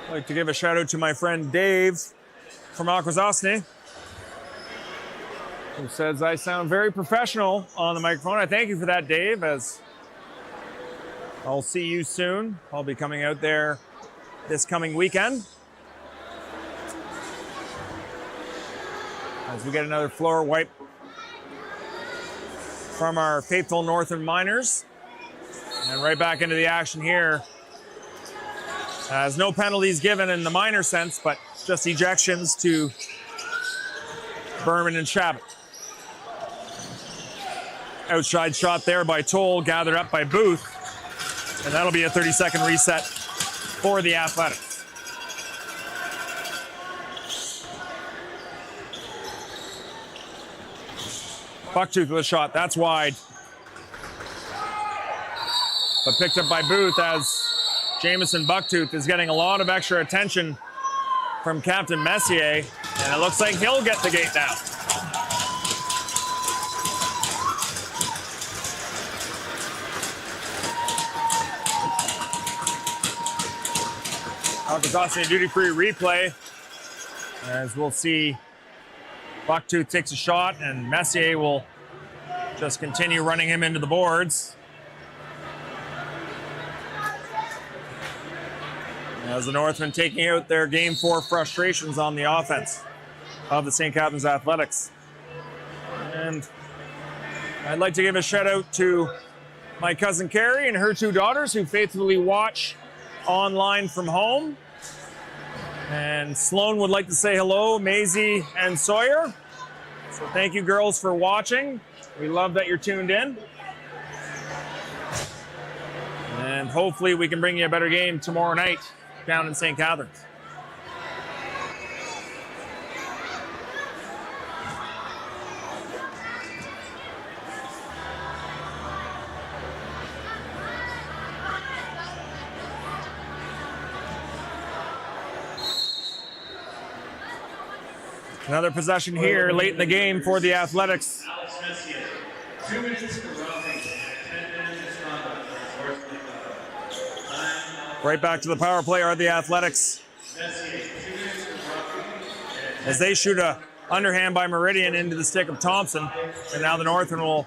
I'd like to give a shout out to my friend Dave from Akwesasne, who says I sound very professional on the microphone. I thank you for that, Dave, as I'll see you soon. I'll be coming out there this coming weekend, as we get another floor wipe from our faithful Northern Miners. And right back into the action here. As no penalties given in the minor sense, but just ejections to Berman and Shabbat. Outside shot there by Toll, gathered up by Booth. And that'll be a 30-second reset for the Athletics. Bucktooth with a shot, that's wide. But picked up by Booth, as Jamison Bucktooth is getting a lot of extra attention from Captain Messier, and it looks like he'll get the gate now. Akwesasne duty-free replay, as we'll see Bucktooth takes a shot, and Messier will just continue running him into the boards. As the Northmen taking out their Game 4 frustrations on the offense of the St. Catharines Athletics. And I'd like to give a shout out to my cousin Carrie and her two daughters, who faithfully watch online from home. And Sloan would like to say hello, Maisie and Sawyer. So thank you, girls, for watching. We love that you're tuned in. And hopefully we can bring you a better game tomorrow night down in St. Catharines. Another possession here late in the game for the Athletics. Right back to the power play are the Athletics, as they shoot a underhand by Meridian into the stick of Thompson. And now the Northern will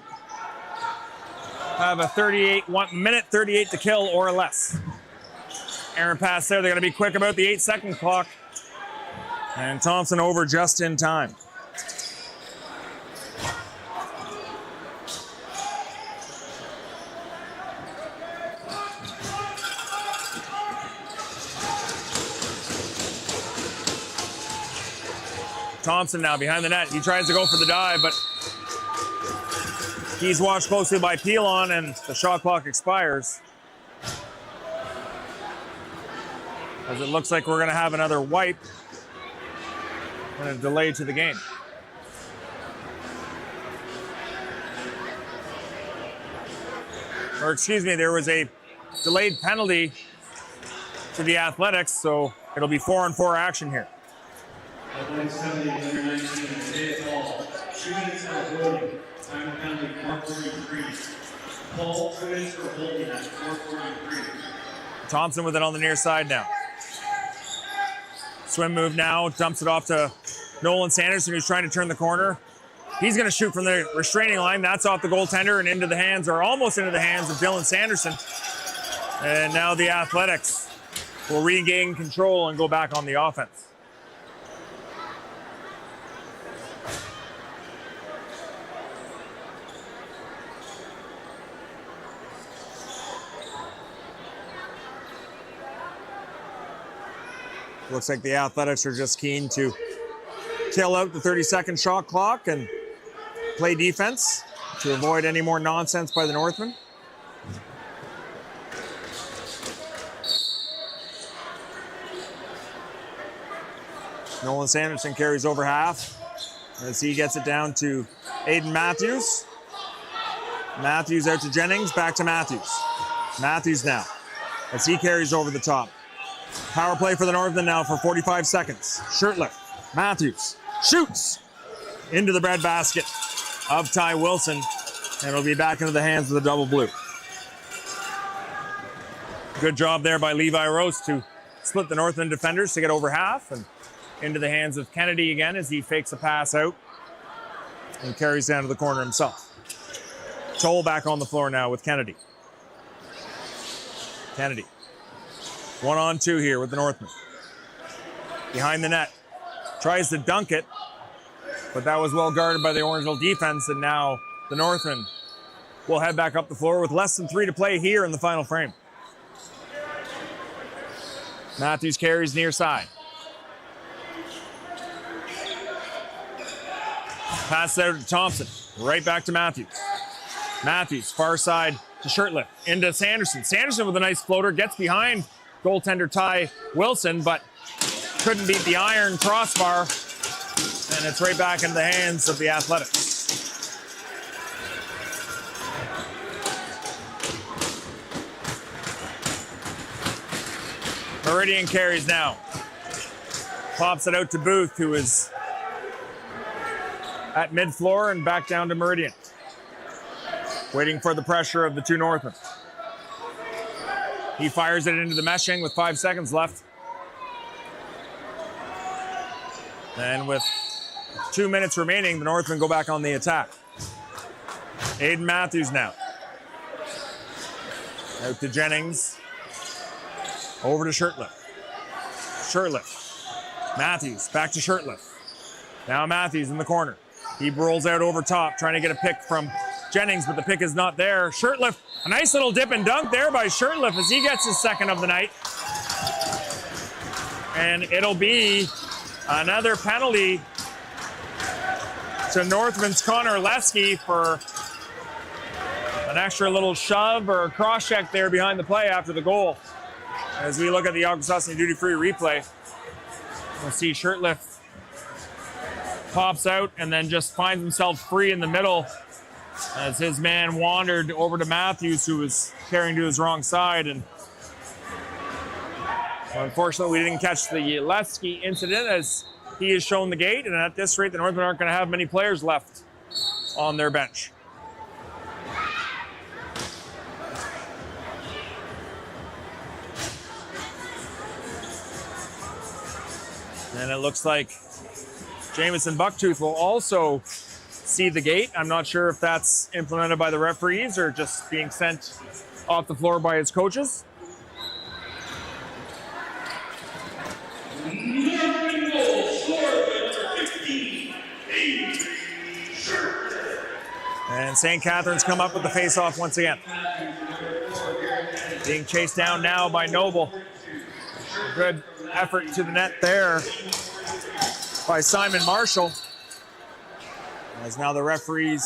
have a 1 minute 38 to kill or less. Errant pass there. They're going to be quick about the 8-second clock. And Thompson over just in time. Thompson now behind the net. He tries to go for the dive, but he's watched closely by Pilon, and the shot clock expires. As it looks like we're going to have another wipe and a delay to the game. or excuse me, there was a delayed penalty to the Athletics, so it'll be 4-on-4 action here. Athletics penalty number 19, Isaiah Paul. 2 minutes out of holding. Time penalty 4:43. Paul, 2 minutes for holding at 4:43. Thompson with it on the near side now. Swim move now, dumps it off to Nolan Sanderson, who's trying to turn the corner. He's going to shoot from the restraining line. That's off the goaltender and into the hands, or almost into the hands of Dylan Sanderson. And now the Athletics will regain control and go back on the offense. Looks like the Athletics are just keen to kill out the 30-second shot clock and play defense to avoid any more nonsense by the Northmen. Nolan Sanderson carries over half as he gets it down to Ayden Matthews. Matthews out to Jennings, back to Matthews. Matthews now as he carries over the top. Power play for the Northmen now for 45 seconds. Shirtlift, Matthews shoots into the breadbasket of Ty Wilson, and it'll be back into the hands of the double blue. Good job there by Levi Rose to split the Northland defenders to get over half and into the hands of Kennedy again as he fakes a pass out and carries down to the corner himself. Toll back on the floor now with Kennedy. Kennedy. 1-on-2 here with the Northmen. Behind the net. Tries to dunk it, but that was well guarded by the Orangeville defense, and now the Northmen will head back up the floor with less than 3 to play here in the final frame. Matthews carries near side. Pass out to Thompson. Right back to Matthews. Matthews, far side to Shirtlift. Into Sanderson. Sanderson with a nice floater. Gets behind goaltender Ty Wilson, but couldn't beat the iron crossbar. And it's right back into the hands of the Athletics. Meridian carries now. Pops it out to Booth, who is at mid-floor, and back down to Meridian. Waiting for the pressure of the two Northmen. He fires it into the meshing with 5 seconds left. And with 2 minutes remaining, the Northmen go back on the attack. Ayden Matthews now. Out to Jennings. Over to Shirtlift. Shirtlift. Matthews back to Shirtlift. Now Matthews in the corner. He rolls out over top, trying to get a pick from Jennings, but the pick is not there. Shirtlift, a nice little dip and dunk there by Shirtlift as he gets his second of the night. And it'll be another penalty to Northman's Connor Lesky for an extra little shove or cross check there behind the play after the goal. As we look at the Augustine duty-free replay, we'll see Shirtlift pops out and then just finds himself free in the middle as his man wandered over to Matthews, who was carrying to his wrong side. And unfortunately, we didn't catch the Lesky incident as he has shown the gate. And at this rate, the Northmen aren't going to have many players left on their bench. And it looks like Jamison Bucktooth will also see the gate. I'm not sure if that's implemented by the referees or just being sent off the floor by his coaches. And St. Catharines come up with the face-off once again. Being chased down now by Noble. Good effort to the net there by Simon Marshall. As now the referees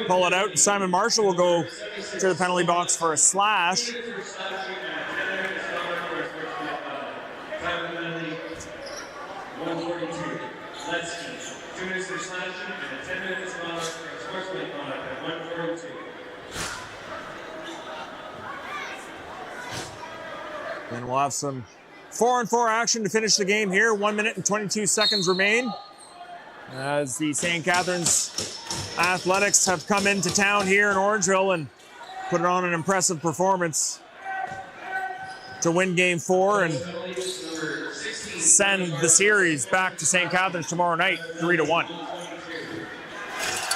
pull it out, and Simon Marshall will go to the penalty box for a slash. And we'll have some 4-on-4 action to finish the game here. 1 minute and 22 seconds remain as the St. Catharines Athletics have come into town here in Orangeville and put it on an impressive performance to win Game 4 and send the series back to St. Catharines tomorrow night, 3-1.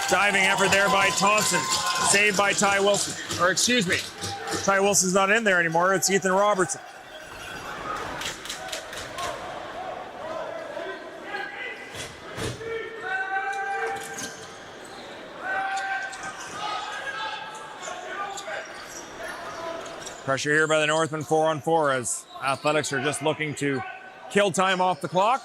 Diving effort there by Thompson, saved by Ty Wilson. Or excuse me, Ty Wilson's not in there anymore, it's Ethan Robertson. Pressure here by the Northmen, 4-on-4, as Athletics are just looking to kill time off the clock.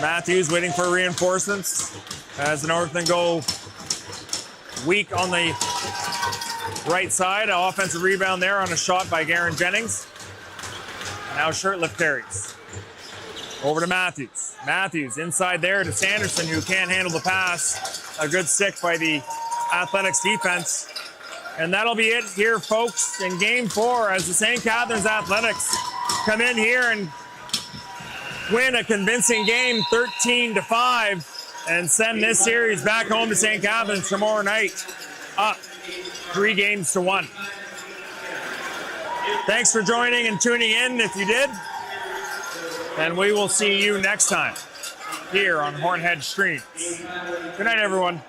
Matthews waiting for reinforcements as the Northmen go weak on the right side. An offensive rebound there on a shot by Garen Jennings. Now shirtlift carries. Over to Matthews. Matthews inside there to Sanderson, who can't handle the pass. A good stick by the Athletics defense. And that'll be it here, folks, in Game 4 as the St. Catharines Athletics come in here and win a convincing game 13-5 and send this series back home to St. Catharines tomorrow night, up 3-1. Thanks for joining and tuning in if you did. And we will see you next time here on Hornhead Streams. Good night, everyone.